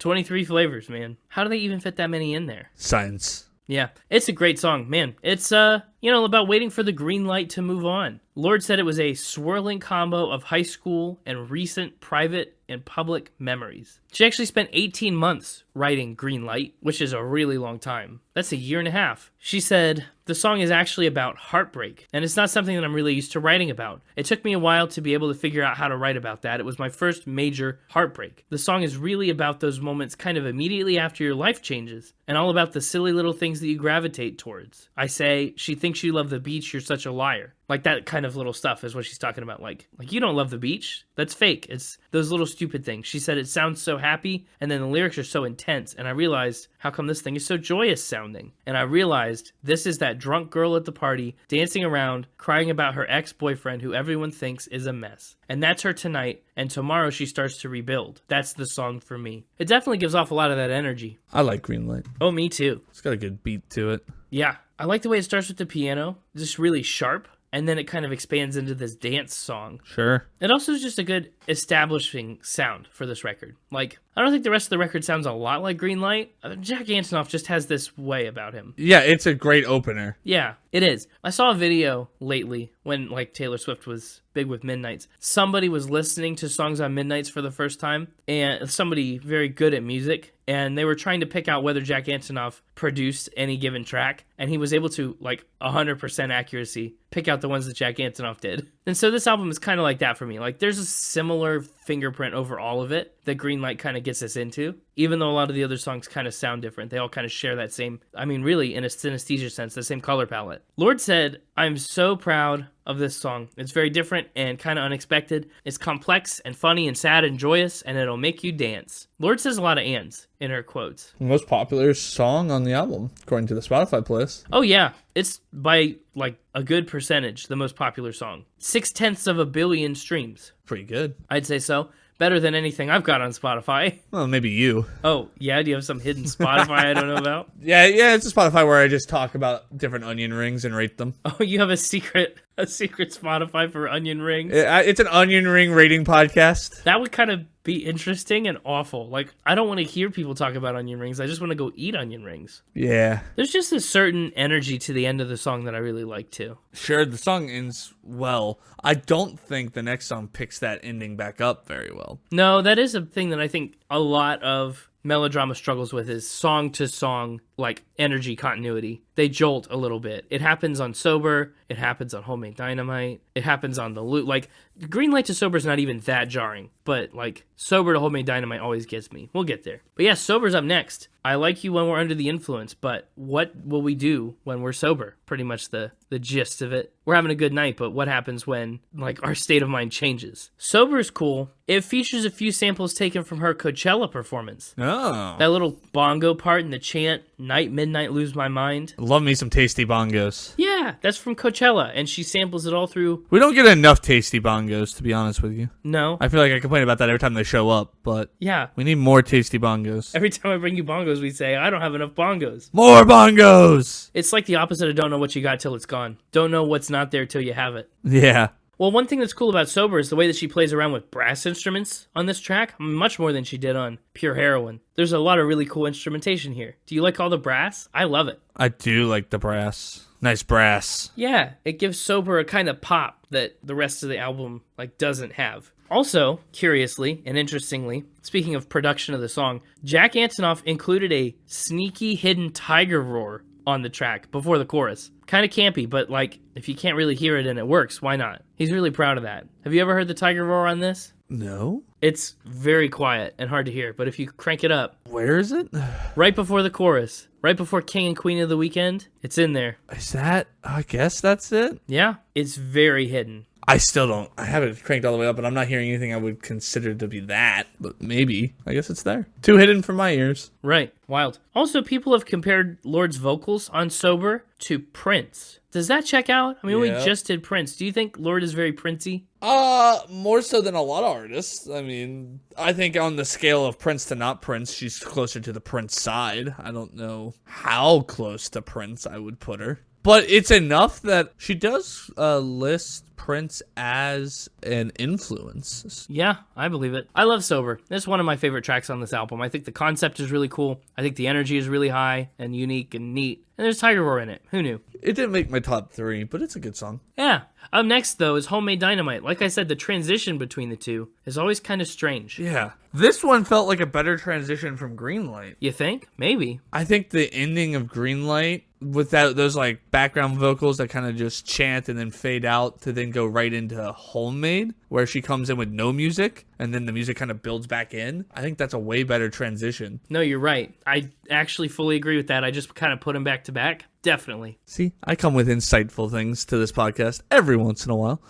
23 flavors, man. How do they even fit that many in there? Science. Yeah, it's a great song, man. It's, about waiting for the green light to move on. Lorde said it was a swirling combo of high school and recent private and public memories. She actually spent 18 months writing Green Light, which is a really long time. That's a year and a half. She said, the song is actually about heartbreak, and it's not something that I'm really used to writing about. It took me a while to be able to figure out how to write about that. It was my first major heartbreak. The song is really about those moments kind of immediately after your life changes, and all about the silly little things that you gravitate towards. I say, she thinks you love the beach, you're such a liar. Like that kind of little stuff is what she's talking about. Like you don't love the beach. That's fake. It's those little stupid things. She said it sounds so happy, and then the lyrics are so intense, and I realized, how come this thing is so joyous sounding? And I realized this is that drunk girl at the party, dancing around, crying about her ex-boyfriend who everyone thinks is a mess. And that's her tonight, and tomorrow she starts to rebuild. That's the song for me. It definitely gives off a lot of that energy. I like Green Light. Oh, me too. It's got a good beat to it. Yeah. I like the way it starts with the piano, just really sharp. And then it kind of expands into this dance song. Sure. It also is just a good establishing sound for this record. Like, I don't think the rest of the record sounds a lot like Green Light. Jack Antonoff just has this way about him. Yeah, it's a great opener. Yeah, it is. I saw a video lately when, like, Taylor Swift was big with Midnights. Somebody was listening to songs on Midnights for the first time, and somebody very good at music, and they were trying to pick out whether Jack Antonoff produced any given track, and he was able to, like, 100% accuracy, pick out the ones that Jack Antonoff did. And so this album is kind of like that for me. Like, there's a similar fingerprint over all of it that Green Light kind of gets us into. Even though a lot of the other songs kind of sound different, they all kind of share that same, I mean, really, in a synesthesia sense, the same color palette. Lorde said, I'm so proud of this song. It's very different and kind of unexpected. It's complex and funny and sad and joyous, and it'll make you dance. Lorde says a lot of ands in her quotes. Most popular song on the album, according to the Spotify playlist. Oh, yeah. It's by, like, a good percentage, the most popular song. 0.6 of a billion streams. Pretty good. I'd say so. Better than anything I've got on Spotify. Well, maybe you. Oh, yeah? Do you have some hidden Spotify I don't know about? Yeah, it's a Spotify where I just talk about different onion rings and rate them. Oh, you have a secret Spotify for onion rings? It's an onion ring rating podcast. That would kind of be interesting and awful. Like, I don't want to hear people talk about onion rings. I just want to go eat onion rings. Yeah. There's just a certain energy to the end of the song that I really like, too. Sure, the song ends well. I don't think the next song picks that ending back up very well. No, that is a thing that I think a lot of Melodrama struggles with is song to song, like, energy continuity. They jolt a little bit. It happens on Sober. It happens on Homemade Dynamite. It happens on the Loop. Like, Green Light to Sober is not even that jarring, but, like, Sober to Homemade Dynamite always gets me. We'll get there. But yeah, Sober's up next. I like you when we're under the influence, but what will we do when we're sober? Pretty much the gist of it. We're having a good night, but what happens when, like, our state of mind changes? Sober's cool. It features a few samples taken from her Coachella performance. Oh. That little bongo part in the chant, Night, Midnight, Lose My Mind. Love me some tasty bongos. Yeah, that's from Coachella, and she samples it all through. We don't get enough tasty bongos, to be honest with you. No. I feel like I complain about that every time they show up, but Yeah. we need more tasty bongos. Every time I bring you bongos, we say, I don't have enough bongos. More bongos! It's like the opposite of don't know what you got till it's gone. Don't know what's not there till you have it. Yeah. Well, one thing that's cool about Sober is the way that she plays around with brass instruments on this track, much more than she did on Pure Heroin. There's a lot of really cool instrumentation here. Do you like all the brass? I love it. I do like the brass. Nice brass. Yeah, it gives Sober a kind of pop that the rest of the album, like, doesn't have. Also, curiously and interestingly, speaking of production of the song, Jack Antonoff included a sneaky hidden tiger roar on the track before the chorus. Kind of campy, but like, if you can't really hear it and it works, why not? He's really proud of that. Have you ever heard the tiger roar on this? No. It's very quiet and hard to hear, but if you crank it up... Where is it? Right before the chorus. Right before King and Queen of the Weekend. It's in there. Is that... I guess that's it? Yeah. It's very hidden. I still don't... I have it cranked all the way up, and I'm not hearing anything I would consider to be that. But maybe. I guess it's there. Too hidden for my ears. Right. Wild. Also, people have compared Lorde's vocals on Sober to Prince. Does that check out? I mean, we just did Prince. Do you think Lorde is very Princey? More so than a lot of artists. I mean, I think on the scale of Prince to not Prince, she's closer to the Prince side. I don't know how close to Prince I would put her. But it's enough that she does list Prince as an influence. Yeah, I believe it. I love Sober. It's one of my favorite tracks on this album. I think the concept is really cool. I think the energy is really high and unique and neat. And there's Tiger Roar in it. Who knew? It didn't make my top 3, but it's a good song. Yeah. Up next, though, is Homemade Dynamite. Like I said, the transition between the two is always kind of strange. Yeah. This one felt like a better transition from Greenlight. You think? Maybe. I think the ending of Greenlight, without those like background vocals that kind of just chant and then fade out to then go right into Homemade, where she comes in with no music and then the music kind of builds back in. I think that's a way better transition. No, you're right. I actually fully agree with that. I just kind of put them back to back. Definitely. See, I come with insightful things to this podcast every once in a while.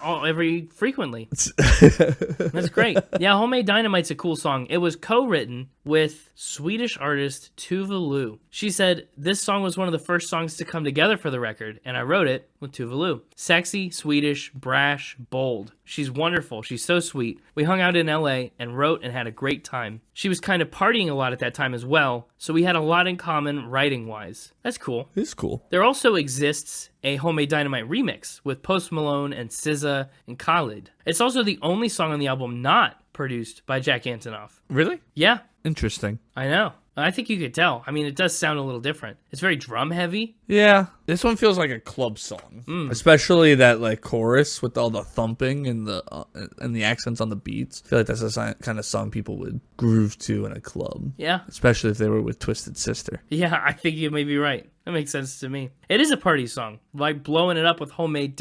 Frequently. That's great. Yeah, Homemade Dynamite's a cool song. It was co-written with Swedish artist Tuva Lu. She said, this song was one of the first songs to come together for the record, and I wrote it with Tuva Lu. Sexy, Swedish, brash, bold. She's wonderful. She's so sweet. We hung out in LA and wrote and had a great time. She was kind of partying a lot at that time as well, so we had a lot in common writing-wise. That's cool. It's cool. There also exists a Homemade Dynamite remix with Post Malone and SZA and Khalid. It's also the only song on the album not produced by Jack Antonoff. Really? Yeah. Interesting. I know. I think you could tell. I mean, it does sound a little different. It's very drum heavy. Yeah. This one feels like a club song, especially that like chorus with all the thumping and the accents on the beats. I feel like that's a kind of song people would groove to in a club. Yeah. Especially if they were with Twisted Sister. Yeah, I think you may be right. That makes sense to me. It is a party song, like blowing it up with Homemade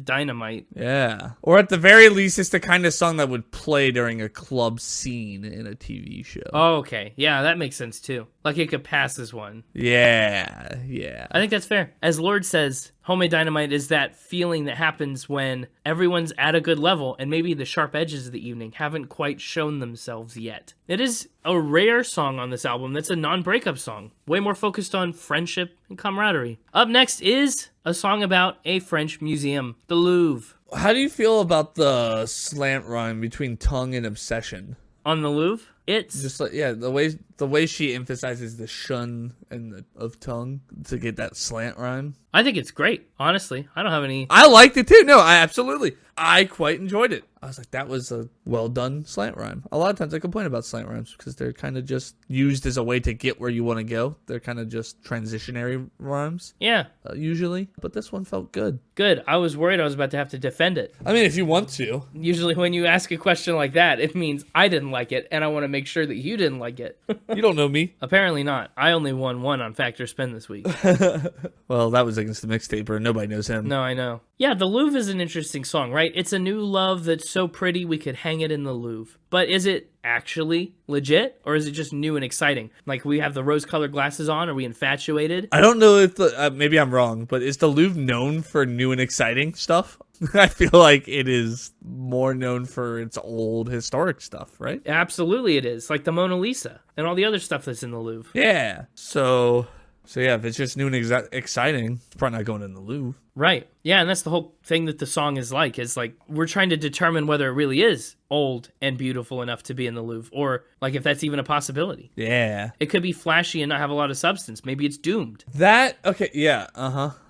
Dynamite. Yeah. Or at the very least, it's the kind of song that would play during a club scene in a TV show. Oh, okay. Yeah, that makes sense too. Like it could pass as one. Yeah, yeah. I think that's fair. As Lorde says, Homemade Dynamite is that feeling that happens when everyone's at a good level and maybe the sharp edges of the evening haven't quite shown themselves yet. It is a rare song on this album that's a non-breakup song, way more focused on friendship and camaraderie. Up next is a song about a French museum, the Louvre. How do you feel about the slant rhyme between tongue and obsession? On the Louvre? It's just like, yeah, the way she emphasizes the shun and the of tongue to get that slant rhyme. I think it's great, honestly. I don't have any... I liked it too. No, I quite enjoyed it. I was like, that was a well done slant rhyme. A lot of times I complain about slant rhymes because they're kind of just used as a way to get where you want to go. They're kind of just transitionary rhymes. Yeah. Usually. But this one felt good. Good. I was worried I was about to have to defend it. I mean, if you want to. Usually when you ask a question like that, it means I didn't like it, and I want to make sure that you didn't like it. You don't know me. Apparently not. I only won one on Factor Spin this week. Well, that was against the mixtaper. Nobody knows him. No, I know. Yeah, the Louvre is an interesting song, right? It's a new love that's so pretty we could hang it in the Louvre. But is it actually legit, or is it just new and exciting? Like, we have the rose-colored glasses on. Are we infatuated? I don't know if maybe I'm wrong, but is the Louvre known for new and exciting stuff? I feel like it is more known for its old historic stuff, right? Absolutely it is. Like the Mona Lisa and all the other stuff that's in the Louvre. Yeah. So yeah, if it's just new and exciting, it's probably not going in the Louvre. Right. Yeah, and that's the whole thing that the song is like we're trying to determine whether it really is old and beautiful enough to be in the Louvre, or like if that's even a possibility. Yeah. It could be flashy and not have a lot of substance. Maybe it's doomed. Okay, yeah,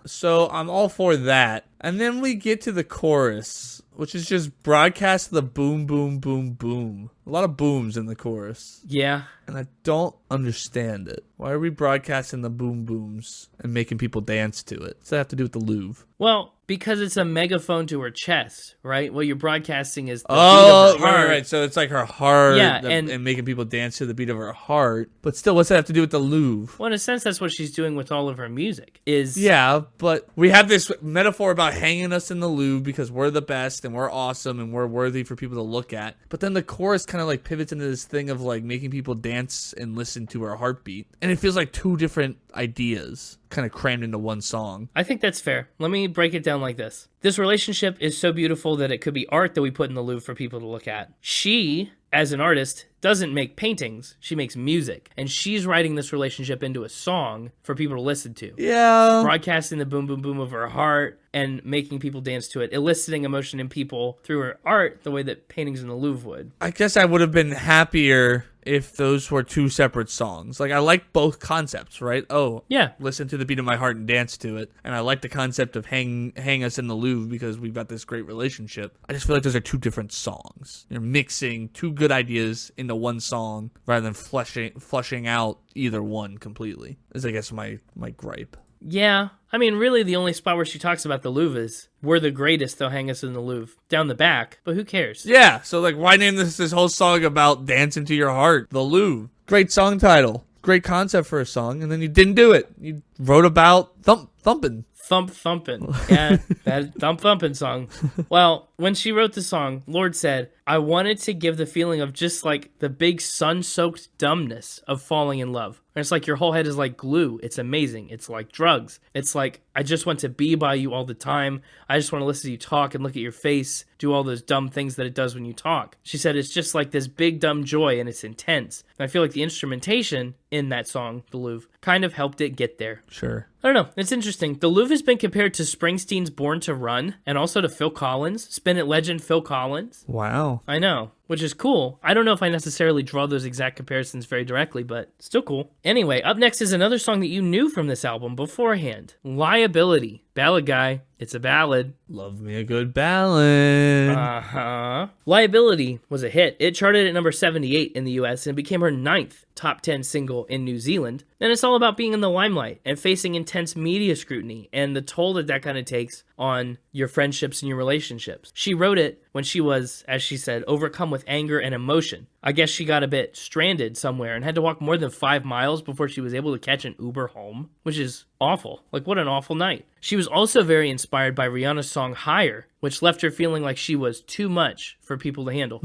So I'm all for that. And then we get to the chorus, which is just broadcast the boom, boom, boom, boom. A lot of booms in the chorus. Yeah. And I don't understand it. Why are we broadcasting the boom booms and making people dance to it? What's that have to do with the Louvre? Well, Because it's a megaphone to her chest, right? What you're broadcasting is the beat Oh, of her heart. right. So it's like her heart Yeah, and making people dance to the beat of her heart. But still, what's that have to do with the Louvre? Well, in a sense, that's what she's doing with all of her music. Yeah, but we have this metaphor about hanging us in the Louvre because we're the best and we're awesome and we're worthy for people to look at. But then the chorus kind of like pivots into this thing of like making people dance and listen to her heartbeat. And it feels like two different ideas kind of crammed into one song. I think that's fair. Let me break it down like this. This relationship is so beautiful that it could be art that we put in the Louvre for people to look at. She, as an artist, doesn't make paintings. She makes music. And she's writing this relationship into a song for people to listen to. Yeah. Broadcasting the boom, boom, boom of her heart and making people dance to it, eliciting emotion in people through her art the way that paintings in the Louvre would. I guess I would have been happier if those were two separate songs. Like, I like both concepts, right? Oh, Yeah. listen to the beat of my heart and dance to it. And I like the concept of hang us in the Louvre because we've got this great relationship. I just feel like those are two different songs. You're mixing two good ideas into one song rather than flushing out either one completely, is I guess my gripe. Yeah. I mean, really, the only spot where she talks about the Louvre is, we're the greatest, they'll hang us in the Louvre. Down the back, but who cares? Yeah, so like, why name this whole song about dancing to your heart? The Louvre. Great song title. Great concept for a song, and then you didn't do it. You wrote about thumping. Thump Thumpin'. Yeah, that Thump Thumpin' song. Well, when she wrote the song, Lorde said, I wanted to give the feeling of just like the big sun-soaked dumbness of falling in love. And it's like your whole head is like glue. It's amazing. It's like drugs. It's like, I just want to be by you all the time. I just want to listen to you talk and look at your face, do all those dumb things that it does when you talk. She said it's just like this big dumb joy and it's intense. And I feel like the instrumentation in that song, The Louvre, kind of helped it get there. Sure. I don't know. It's interesting. The Louvre has been compared to Springsteen's Born to Run and also to Phil Collins, Spin It legend Phil Collins. Wow. I know, which is cool. I don't know if I necessarily draw those exact comparisons very directly, but still cool. Anyway, up next is another song that you knew from this album beforehand. Liability. Ballad guy. It's a ballad. Love me a good ballad. Uh-huh. Liability was a hit. It charted at number 78 in the US and became her 9th top 10 single in New Zealand. And it's all about being in the limelight and facing intense media scrutiny and the toll that that kind of takes on your friendships and your relationships. She wrote it when she was, as she said, overcome with anger and emotion. I guess she got a bit stranded somewhere and had to walk more than 5 miles before she was able to catch an Uber home, which is awful. Like, what an awful night. She was also very inspired by Rihanna's song Higher, which left her feeling like she was too much for people to handle.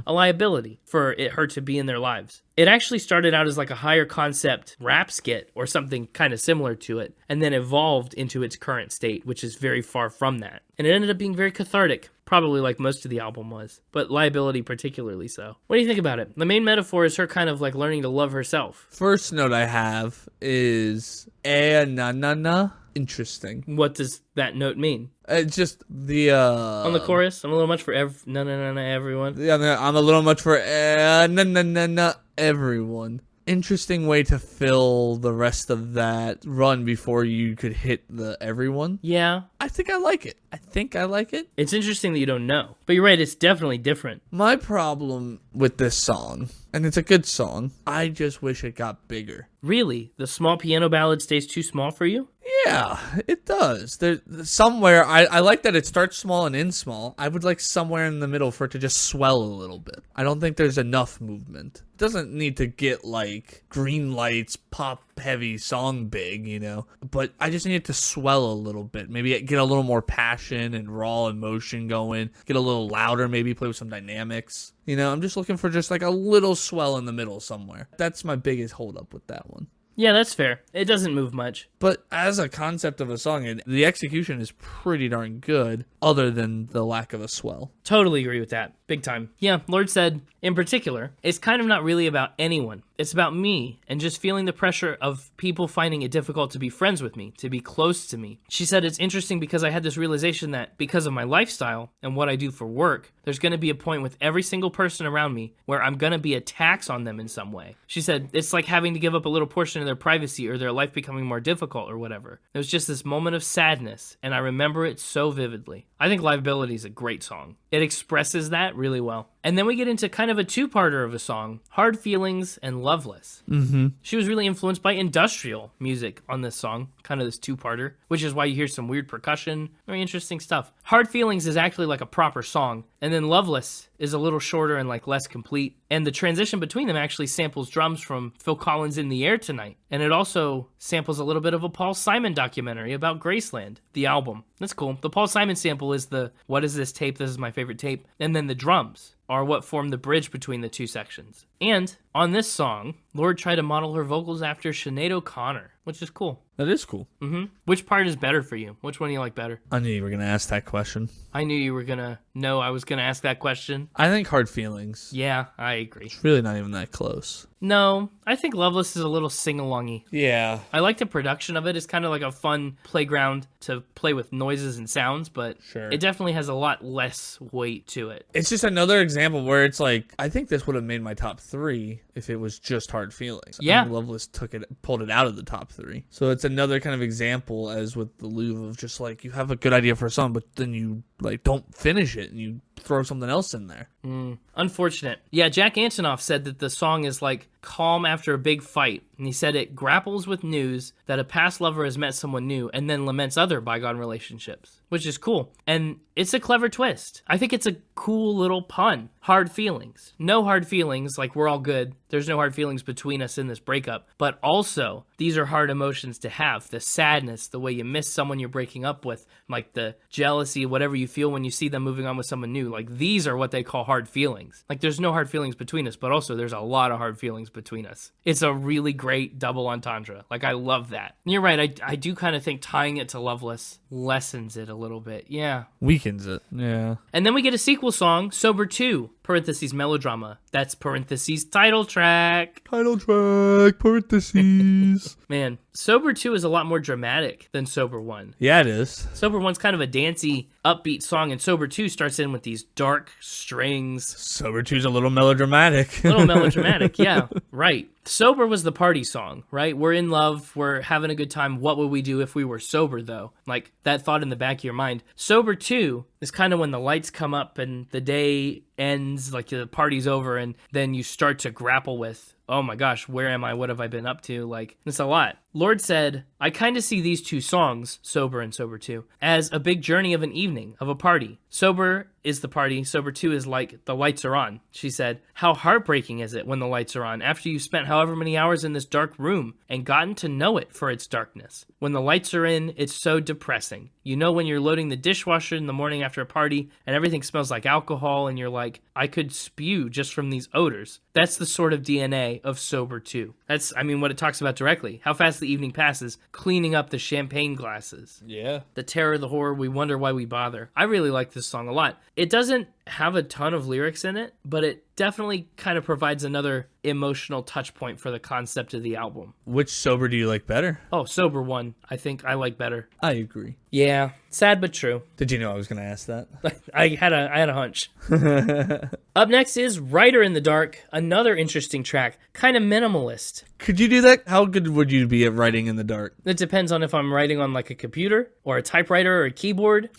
A liability for her to be in their lives. It actually started out as like a higher concept rap skit or something kind of similar to it, and then evolved into its current state, which is very far from that. And it ended up being very cathartic, probably like most of the album was, but Liability particularly so. What do you think about it? The main metaphor is her kind of like learning to love herself. First note I have is na na na. Interesting. What does that note mean? It's just the On the chorus, I'm a little much for everyone. Yeah, I'm a little much for na na na na everyone. Interesting way to fill the rest of that run before you could hit the everyone. Yeah. I think I like it. It's interesting that you don't know. But you're right, it's definitely different. My problem with this song, and it's a good song, I just wish it got bigger. Really? The small piano ballad stays too small for you? Yeah, it does. There's somewhere, I like that it starts small and ends small. I would like somewhere in the middle for it to just swell a little bit. I don't think there's enough movement. It doesn't need to get like Green Lights, pop heavy song big, you know, but I just need it to swell a little bit. Maybe get a little more passion and raw emotion going, get a little louder, maybe play with some dynamics. You know, I'm just looking for just like a little swell in the middle somewhere. That's my biggest holdup with that one. Yeah, that's fair. It doesn't move much. But as a concept of a song, the execution is pretty darn good, other than the lack of a swell. Totally agree with that. Big time. Yeah, Lorde said, in particular, it's kind of not really about anyone. It's about me and just feeling the pressure of people finding it difficult to be friends with me, to be close to me. She said it's interesting because I had this realization that because of my lifestyle and what I do for work, there's going to be a point with every single person around me where I'm going to be a tax on them in some way. She said it's like having to give up a little portion of their privacy or their life becoming more difficult or whatever. It was just this moment of sadness, and I remember it so vividly. I think Liability is a great song. It expresses that really well. And then we get into kind of a two-parter of a song, Hard Feelings and Loveless. Mm-hmm. She was really influenced by industrial music on this song, kind of this two-parter, which is why you hear some weird percussion, very interesting stuff. Hard Feelings is actually like a proper song, and then Loveless is a little shorter and like less complete. And the transition between them actually samples drums from Phil Collins' In the Air Tonight. And it also samples a little bit of a Paul Simon documentary about Graceland, the album. That's cool. The Paul Simon sample is the, what is this tape? This is my favorite tape. And then the drums are what form the bridge between the two sections. And on this song, Lorde tried to model her vocals after Sinead O'Connor, which is cool. That is cool. Mm-hmm. Which part is better for you? Which one do you like better? I knew you were going to ask that question. I knew you were going to know I was going to ask that question. I think Hard Feelings. Yeah, I agree. It's really not even that close. No, I think Loveless is a little sing-alongy. Yeah. I like the production of it. It's kind of like a fun playground to play with noises and sounds, but Sure. it definitely has a lot less weight to it. It's just another example where it's like, I think this would have made my top 3 if it was just Hard Feelings. Yeah. I think Loveless pulled it out of the top 3. So it's another kind of example as with the Louvre of just like, you have a good idea for a song, but then you like don't finish it and you throw something else in there. Unfortunate. Yeah, Jack Antonoff said that the song is like calm after a big fight. And he said it grapples with news that a past lover has met someone new and then laments other bygone relationships, which is cool. And it's a clever twist. I think it's a cool little pun. Hard feelings. No hard feelings, like we're all good. There's no hard feelings between us in this breakup. But also, these are hard emotions to have. The sadness, the way you miss someone you're breaking up with, like the jealousy, whatever you feel when you see them moving on with someone new. Like these are what they call hard feelings. Like there's no hard feelings between us, but also there's a lot of hard feelings between us. It's a really great double entendre. Like I love that. And you're right, I do kind of think tying it to Loveless lessens it a little bit. Yeah. Weakens it. Yeah. And then we get a sequel song, Sober 2, parentheses Melodrama. That's parentheses title track. Title track, parentheses. Man, Sober 2 is a lot more dramatic than Sober 1. Yeah, it is. Sober 1's kind of a dancey, upbeat song, and Sober 2 starts in with these dark strings. Sober 2's a little melodramatic. A little melodramatic, yeah, right. Sober was the party song, right? We're in love, we're having a good time. What would we do if we were sober, though? Like, that thought in the back of your mind. Sober 2 is kind of when the lights come up and the day ends, like the party's over, and then you start to grapple with, oh my gosh, where am I? What have I been up to? Like, it's a lot. Lorde said, I kind of see these two songs, Sober and Sober 2, as a big journey of an evening, of a party. Sober is the party. Sober 2 is like the lights are on. She said, how heartbreaking is it when the lights are on after you've spent however many hours in this dark room and gotten to know it for its darkness? When the lights are in, it's so depressing. You know when you're loading the dishwasher in the morning after a party and everything smells like alcohol and you're like, I could spew just from these odors. That's the sort of DNA of Sober 2. That's, what it talks about directly. How fast the evening passes, cleaning up the champagne glasses. Yeah. The terror, the horror, we wonder why we bother. I really like this song a lot. It doesn't have a ton of lyrics in it, but it definitely kind of provides another emotional touch point for the concept of the album. Which Sober do you like better? Oh, Sober 1, I think I like better. I agree. Yeah, sad but true. Did you know I was going to ask that? I had a hunch. Up next is Writer in the Dark, another interesting track, kind of minimalist. Could you do that? How good would you be at writing in the dark? It depends on if I'm writing on like a computer or a typewriter or a keyboard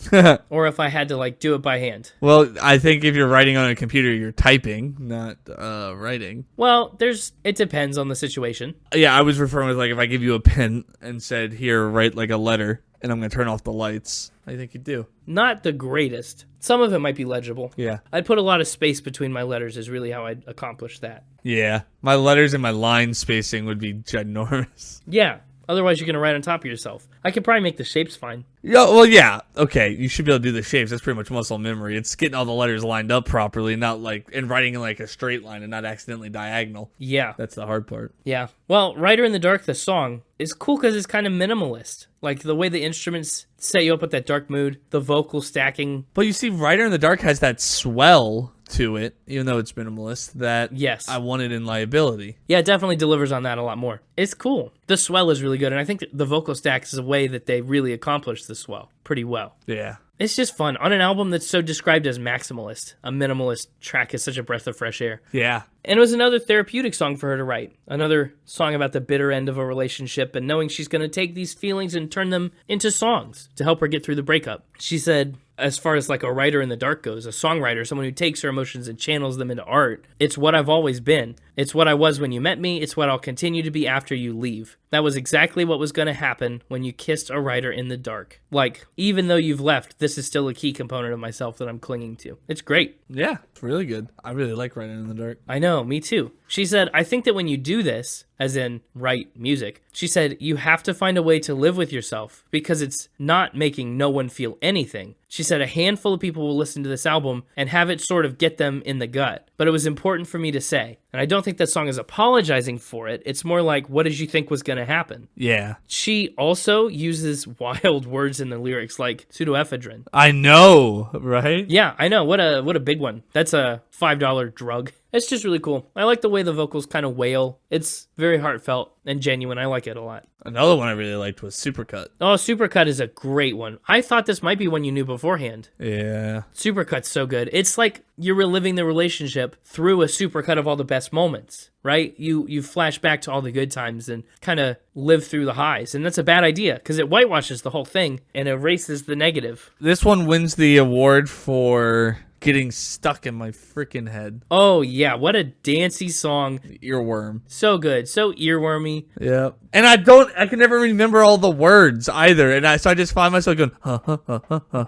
or if I had to like do it by hand. Well, I think if you're writing on a computer, you're typing, not writing. Well, it depends on the situation. Yeah, I was referring with like if I give you a pen and said, here, write like a letter, and I'm going to turn off the lights. I think you'd do. Not the greatest. Some of it might be legible. Yeah. I'd put a lot of space between my letters is really how I'd accomplish that. Yeah. My letters and my line spacing would be ginormous. Yeah. Otherwise, you're going to write on top of yourself. I could probably make the shapes fine. Yeah, well, yeah. Okay, you should be able to do the shapes. That's pretty much muscle memory. It's getting all the letters lined up properly, and writing in like a straight line and not accidentally diagonal. Yeah. That's the hard part. Yeah. Well, Writer in the Dark, the song, is cool because it's kind of minimalist. Like the way the instruments set you up with that dark mood, the vocal stacking. But you see, Writer in the Dark has that swell to it, even though it's minimalist, that yes, I wanted in Liability. Yeah, it definitely delivers on that a lot more. It's cool. The swell is really good, and I think the vocal stacks is a way that they really accomplish the swell. pretty well. Yeah. It's just fun. On an album that's so described as maximalist, a minimalist track is such a breath of fresh air. Yeah. And it was another therapeutic song for her to write. Another song about the bitter end of a relationship and knowing she's going to take these feelings and turn them into songs to help her get through the breakup. She said, as far as like a writer in the dark goes, a songwriter, someone who takes her emotions and channels them into art, it's what I've always been. It's what I was when you met me. It's what I'll continue to be after you leave. That was exactly what was going to happen when you kissed a writer in the dark. Like, even though you've left, this is still a key component of myself that I'm clinging to. It's great. Yeah, it's really good. I really like Writing in the Dark. I know, me too. She said, I think that when you do this, as in write music, she said, you have to find a way to live with yourself because it's not making no one feel anything. She said a handful of people will listen to this album and have it sort of get them in the gut. But it was important for me to say. And I don't think that song is apologizing for it. It's more like, what did you think was going to happen? Yeah. She also uses wild words in the lyrics like pseudoephedrine. I know, right? Yeah, I know. What a big one. That's a $5 drug. It's just really cool. I like the way the vocals kind of wail. It's very heartfelt and genuine. I like it a lot. Another one I really liked was Supercut. Oh, Supercut is a great one. I thought this might be one you knew beforehand. Yeah. Supercut's so good. It's like you're reliving the relationship through a supercut of all the best moments, right? You flash back to all the good times and kind of live through the highs. And that's a bad idea because it whitewashes the whole thing and erases the negative. This one wins the award for getting stuck in my freaking head. Oh, yeah. What a dancey song. Earworm. So good. So earwormy. Yeah. And I can never remember all the words either. And so I just find myself going, ha, ha, ha, ha,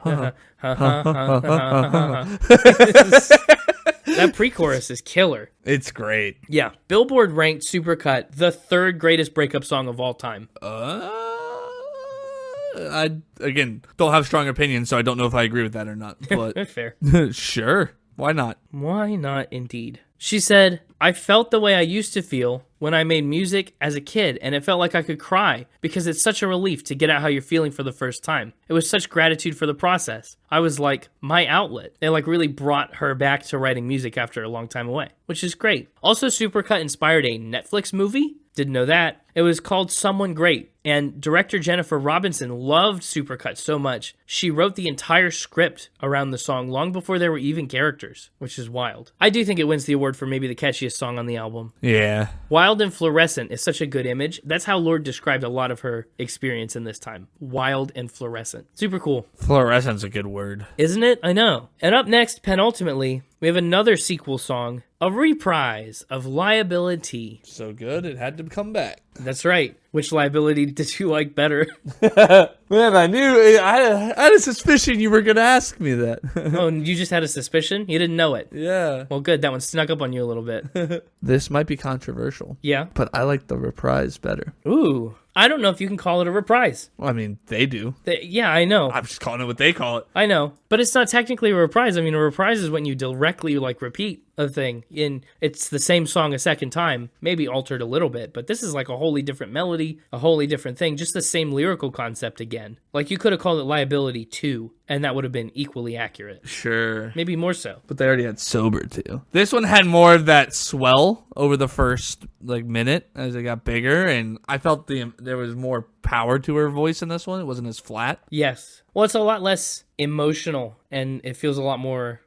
ha, ha. That pre-chorus is killer. It's great. Yeah. Billboard ranked Supercut the third greatest breakup song of all time. I, again, don't have strong opinions, so I don't know if I agree with that or not. But Fair. Sure. Why not? Why not, indeed? She said, I felt the way I used to feel when I made music as a kid, and it felt like I could cry because it's such a relief to get out how you're feeling for the first time. It was such gratitude for the process. I was like, my outlet. They like really brought her back to writing music after a long time away, which is great. Also, Supercut inspired a Netflix movie. Didn't know that. It was called Someone Great, and director Jennifer Robinson loved Supercut so much, she wrote the entire script around the song long before there were even characters, which is wild. I do think it wins the award for maybe the catchiest song on the album. Yeah. Wild and fluorescent is such a good image. That's how Lorde described a lot of her experience in this time. Wild and fluorescent. Super cool. Fluorescent's a good word. Isn't it? I know. And up next, penultimately, we have another sequel song, a reprise of Liability. So good, it had to come back. That's right. Which Liability did you like better? Man, I had a suspicion you were going to ask me that. Oh, you just had a suspicion? You didn't know it. Yeah. Well, good. That one snuck up on you a little bit. This might be controversial. Yeah. But I like the reprise better. Ooh. I don't know if you can call it a reprise. Well, I mean, they do. Yeah, I know. I'm just calling it what they call it. I know. But it's not technically a reprise. I mean, a reprise is when you directly, like, repeat a thing. It's the same song a second time, maybe altered a little bit. But this is like a wholly different melody, a wholly different thing, just the same lyrical concept again. Like, you could have called it Liability 2, and that would have been equally accurate. Sure. Maybe more so. But they already had Sober, too. This one had more of that swell over the first, minute as it got bigger, and I felt there was more power to her voice in this one. It wasn't as flat. Yes. Well, it's a lot less emotional, and it feels a lot more,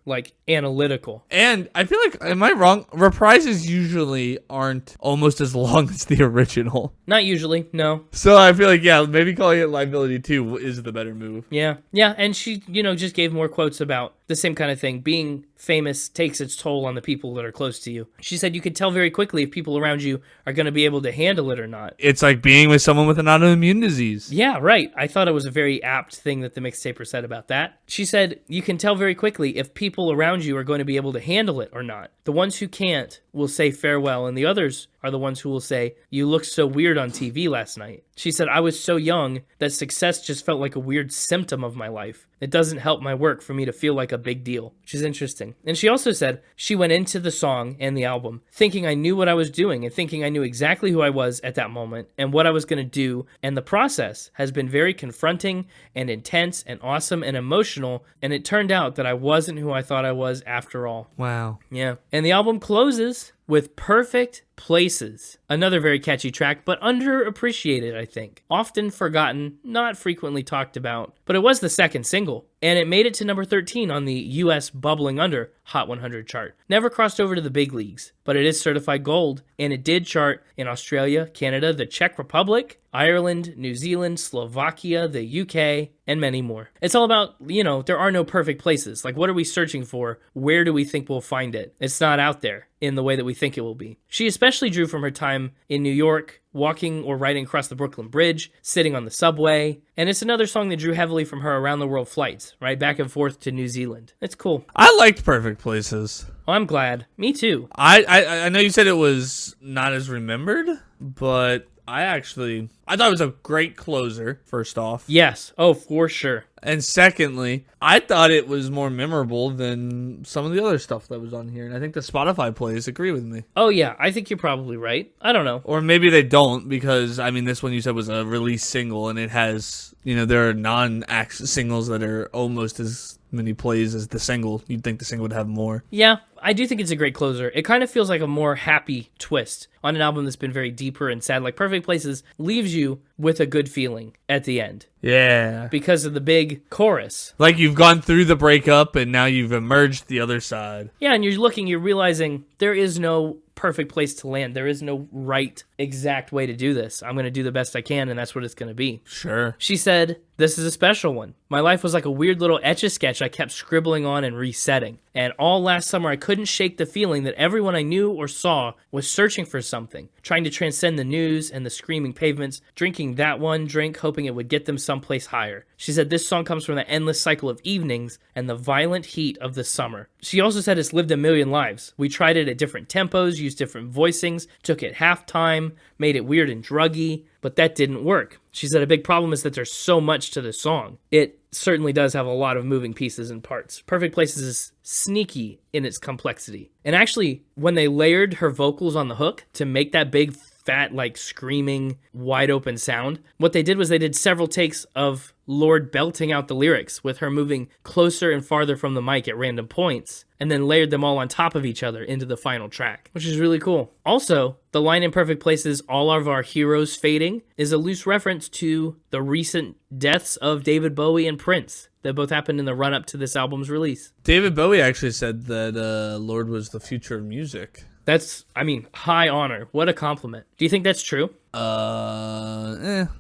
analytical. And I feel like, am I wrong? Reprises usually aren't almost as long as the original. Not usually, no. So I feel like, yeah, maybe calling it Liability 2 is the better move. Yeah. Yeah, and she, just gave more quotes about the same kind of thing. Being famous takes its toll on the people that are close to you. She said you could tell very quickly if people around you are going to be able to handle it or not. It's like being with someone with an autoimmune disease. Yeah, right. I thought it was a very apt thing that the mixtaper said about that. She said you can tell very quickly if people around you are going to be able to handle it or not. The ones who can't will say farewell, and the others are the ones who will say, you looked so weird on TV last night. She said, I was so young that success just felt like a weird symptom of my life. It doesn't help my work for me to feel like a big deal, which is interesting. And she also said she went into the song and the album thinking I knew what I was doing and thinking I knew exactly who I was at that moment and what I was going to do. And the process has been very confronting and intense and awesome and emotional. And it turned out that I wasn't who I thought I was after all. Wow. Yeah. And the album closes with Perfect Places. Another very catchy track, but underappreciated, I think. Often forgotten, not frequently talked about, but it was the second single, and it made it to number 13 on the US Bubbling Under Hot 100 chart. Never crossed over to the big leagues, but it is certified gold, and it did chart in Australia, Canada, the Czech Republic, Ireland, New Zealand, Slovakia, the UK, and many more. It's all about, there are no perfect places. Like, what are we searching for? Where do we think we'll find it? It's not out there in the way that we think it will be. She especially drew from her time in New York, walking or riding across the Brooklyn Bridge, sitting on the subway, and it's another song that drew heavily from her around the world flights, right, back and forth to New Zealand. It's cool. I liked Perfect Places. Oh, I'm glad. Me too. I know you said it was not as remembered, but I thought it was a great closer, first off. Yes. Oh, for sure. And secondly, I thought it was more memorable than some of the other stuff that was on here. And I think the Spotify plays agree with me. Oh, yeah. I think you're probably right. I don't know. Or maybe they don't, because, this one you said was a release single, and it has, there are non-act singles that are almost as many plays as the single. You'd think the single would have more. Yeah, I do think it's a great closer. It kind of feels like a more happy twist on an album that's been very deeper and sad. Like Perfect Places leaves you with a good feeling at the end. Yeah. Because of the big chorus. Like you've gone through the breakup and now you've emerged the other side. Yeah, and you're realizing there is no perfect place to land. There is no right exact way to do this. I'm going to do the best I can, and that's what it's going to be. Sure. She said, "This is a special one. My life was like a weird little Etch-a-Sketch I kept scribbling on and resetting. And all last summer, I couldn't shake the feeling that everyone I knew or saw was searching for something, trying to transcend the news and the screaming pavements, drinking that one drink, hoping it would get them someplace higher." She said this song comes from the endless cycle of evenings and the violent heat of the summer. She also said it's lived a million lives. We tried it at different tempos, used different voicings, took it halftime, made it weird and druggy, but that didn't work. She said a big problem is that there's so much to the song. It certainly does have a lot of moving pieces and parts. Perfect Places is sneaky in its complexity. And actually, when they layered her vocals on the hook to make that big, fat, screaming, wide open sound, what they did was they did several takes of Lorde belting out the lyrics with her moving closer and farther from the mic at random points, and then layered them all on top of each other into the final track, which is really cool. Also, the line in Perfect Places, "All of our heroes fading," is a loose reference to the recent deaths of David Bowie and Prince that both happened in the run-up to this album's release. David Bowie actually said that Lorde was the future of music. That's, high honor. What a compliment. Do you think that's true?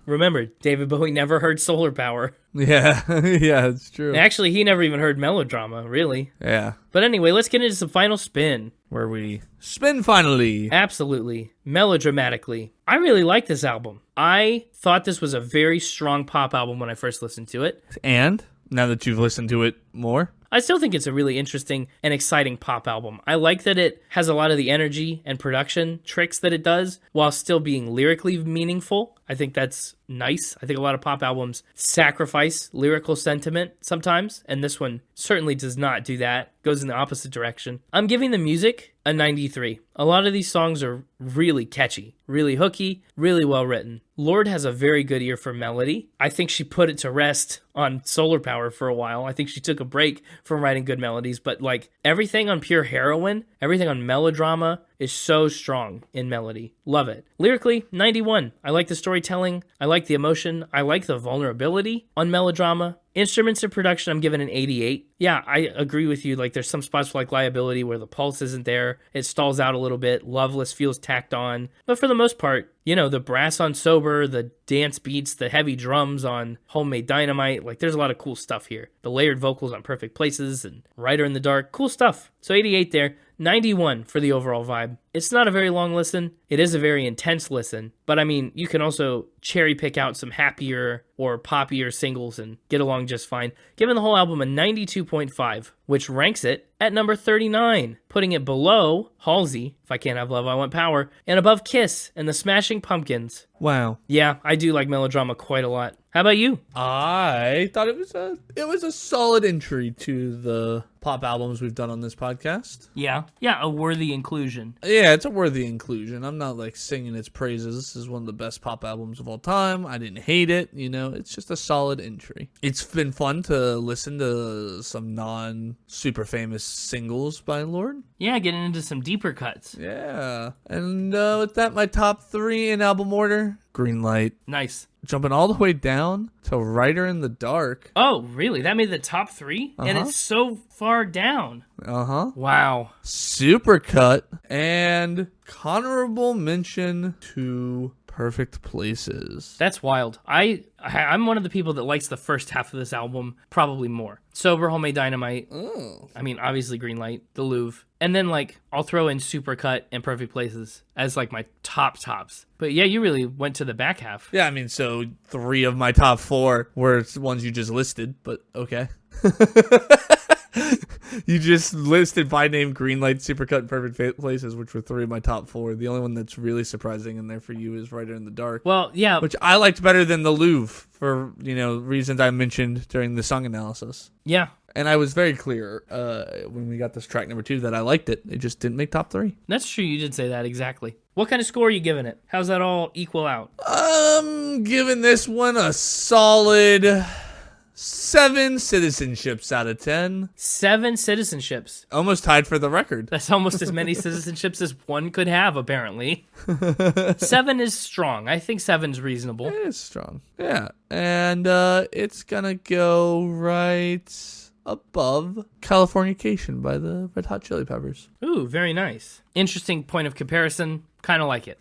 Remember, David Bowie never heard Solar Power. Yeah, yeah, it's true. Actually, he never even heard Melodrama, really. Yeah. But anyway, let's get into some final spin. Where we spin finally. Absolutely. Melodramatically. I really like this album. I thought this was a very strong pop album when I first listened to it. And now that you've listened to it more? I still think it's a really interesting and exciting pop album. I like that it has a lot of the energy and production tricks that it does while still being lyrically meaningful. I think that's nice. I think a lot of pop albums sacrifice lyrical sentiment sometimes, and this one certainly does not do that. Goes in the opposite direction. I'm giving the music a 93. A lot of these songs are really catchy, really hooky, really well written. Lorde has a very good ear for melody. I think she put it to rest on Solar Power for a while. I think she took a break from writing good melodies, but everything on Pure Heroine, everything on Melodrama is so strong in melody. Love it. Lyrically, 91. I like the storytelling. I like the emotion. I like the vulnerability on Melodrama. Instruments and production, I'm giving an 88. Yeah, I agree with you. There's some spots for Liability where the pulse isn't there. It stalls out a little bit. Loveless feels tacked on. But for the most part, the brass on Sober, the dance beats, the heavy drums on Homemade Dynamite. There's a lot of cool stuff here. The layered vocals on Perfect Places and Rider in the Dark. Cool stuff. So 88 there. 91 for the overall vibe. It's not a very long listen. It is a very intense listen. But you can also cherry pick out some happier or poppier singles and get along just fine. Giving the whole album a 92.5, which ranks it at number 39, putting it below Halsey, If I Can't Have Love, I Want Power, and above Kiss and the Smashing Pumpkins. Wow. Yeah, I do like Melodrama quite a lot. How about you? I thought it was a solid entry to the pop albums we've done on this podcast. Yeah, a worthy inclusion. Yeah, it's a worthy inclusion. I'm not singing its praises. This is one of the best pop albums of all time. I didn't hate it. It's just a solid entry. It's been fun to listen to some some super famous singles by Lorde. Yeah, getting into some deeper cuts. Yeah. And with that, my top 3 in album order. Greenlight. Nice. Jumping all the way down to Writer in the Dark. Oh, really? That made the top 3? And it's so far down. Uh-huh. Wow. Supercut. And honorable mention to Perfect Places. That's wild. I'm one of the people that likes the first half of this album probably more. Sober, Homemade Dynamite. Oh. I mean, obviously Greenlight, the Louvre. And then, like, I'll throw in Supercut and Perfect Places as, like, my tops. But, yeah, you really went to the back half. Yeah, I mean, so 3 of my top 4 were ones you just listed, but okay. You just listed by name Greenlight, Supercut, and Perfect Places, which were 3 of my top 4. The only one that's really surprising in there for you is Writer in the Dark. Well, yeah. Which I liked better than the Louvre for, reasons I mentioned during the song analysis. Yeah. And I was very clear when we got this track number 2 that I liked it. It just didn't make top 3. That's true. You did say that exactly. What kind of score are you giving it? How's that all equal out? I'm giving this one a solid 7 citizenships out of 10. 7 citizenships. Almost tied for the record. That's almost as many citizenships as one could have, apparently. 7 is strong. I think 7's reasonable. It's strong. Yeah. And it's gonna go right above Californication by the Red Hot Chili Peppers. Ooh, very nice. Interesting point of comparison. Kind of like it.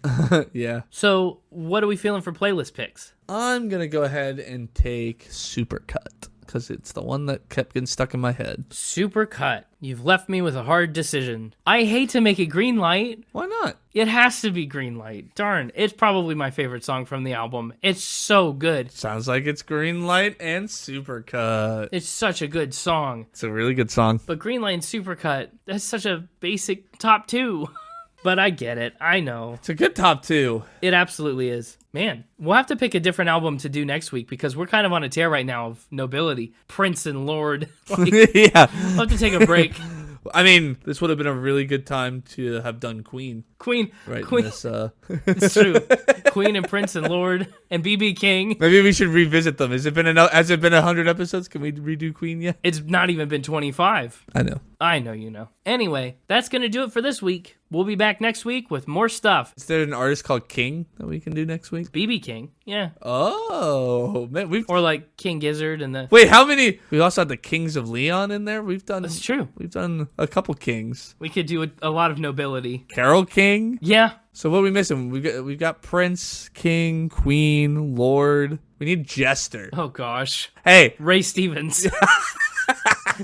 Yeah. So, what are we feeling for playlist picks? I'm gonna go ahead and take Supercut because it's the one that kept getting stuck in my head. Supercut. You've left me with a hard decision. I hate to make it Greenlight. Why not? It has to be Greenlight. Darn, it's probably my favorite song from the album. It's so good. Sounds like it's Greenlight and Supercut. It's such a good song. It's a really good song. But Greenlight and Supercut, that's such a basic top 2. But I get it. I know. It's a good top 2. It absolutely is. Man, we'll have to pick a different album to do next week because we're kind of on a tear right now of nobility. Prince and Lorde. Yeah. We'll have to take a break. I mean, this would have been a really good time to have done Queen. Queen. Right. Queen. It's true. Queen and Prince and Lorde and BB King. Maybe we should revisit them. Has it been 100 episodes? Can we redo Queen yet? It's not even been 25. I know. I know you know. Anyway, that's going to do it for this week. We'll be back next week with more stuff. Is there an artist called King that we can do next week? BB King. Yeah. Oh, man. Or like King Gizzard and the... Wait, how many? We also had the Kings of Leon in there. That's true. We've done a couple kings. We could do a lot of nobility. Carol King. Yeah. So what are we missing? We've got Prince, King, Queen, Lorde. We need Jester. Oh, gosh. Hey. Ray Stevens.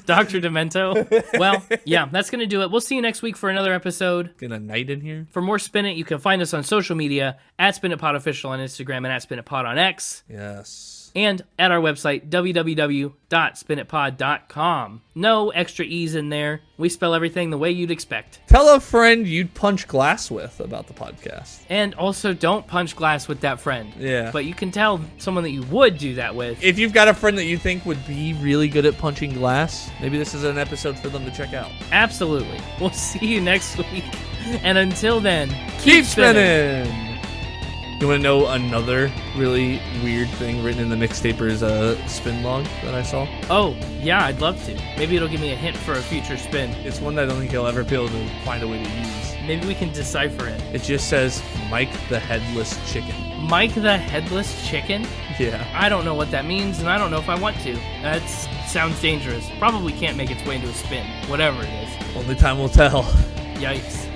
Dr. Demento. Well, yeah, that's going to do it. We'll see you next week for another episode. Get a night in here. For more Spin It, you can find us on social media at Spin It Pod Official on Instagram and at Spin It Pod on X. Yes. And at our website, www.spinitpod.com. No extra E's in there. We spell everything the way you'd expect. Tell a friend you'd punch glass with about the podcast. And also, don't punch glass with that friend. Yeah. But you can tell someone that you would do that with. If you've got a friend that you think would be really good at punching glass, maybe this is an episode for them to check out. Absolutely. We'll see you next week. And until then, keep spinning! You want to know another really weird thing written in the Mixtaper's spin log that I saw? Oh, yeah, I'd love to. Maybe it'll give me a hint for a future spin. It's one that I don't think he'll ever be able to find a way to use. Maybe we can decipher it. It just says, Mike the Headless Chicken. Mike the Headless Chicken? Yeah. I don't know what that means, and I don't know if I want to. That sounds dangerous. Probably can't make its way into a spin, whatever it is. Only time will tell. Yikes.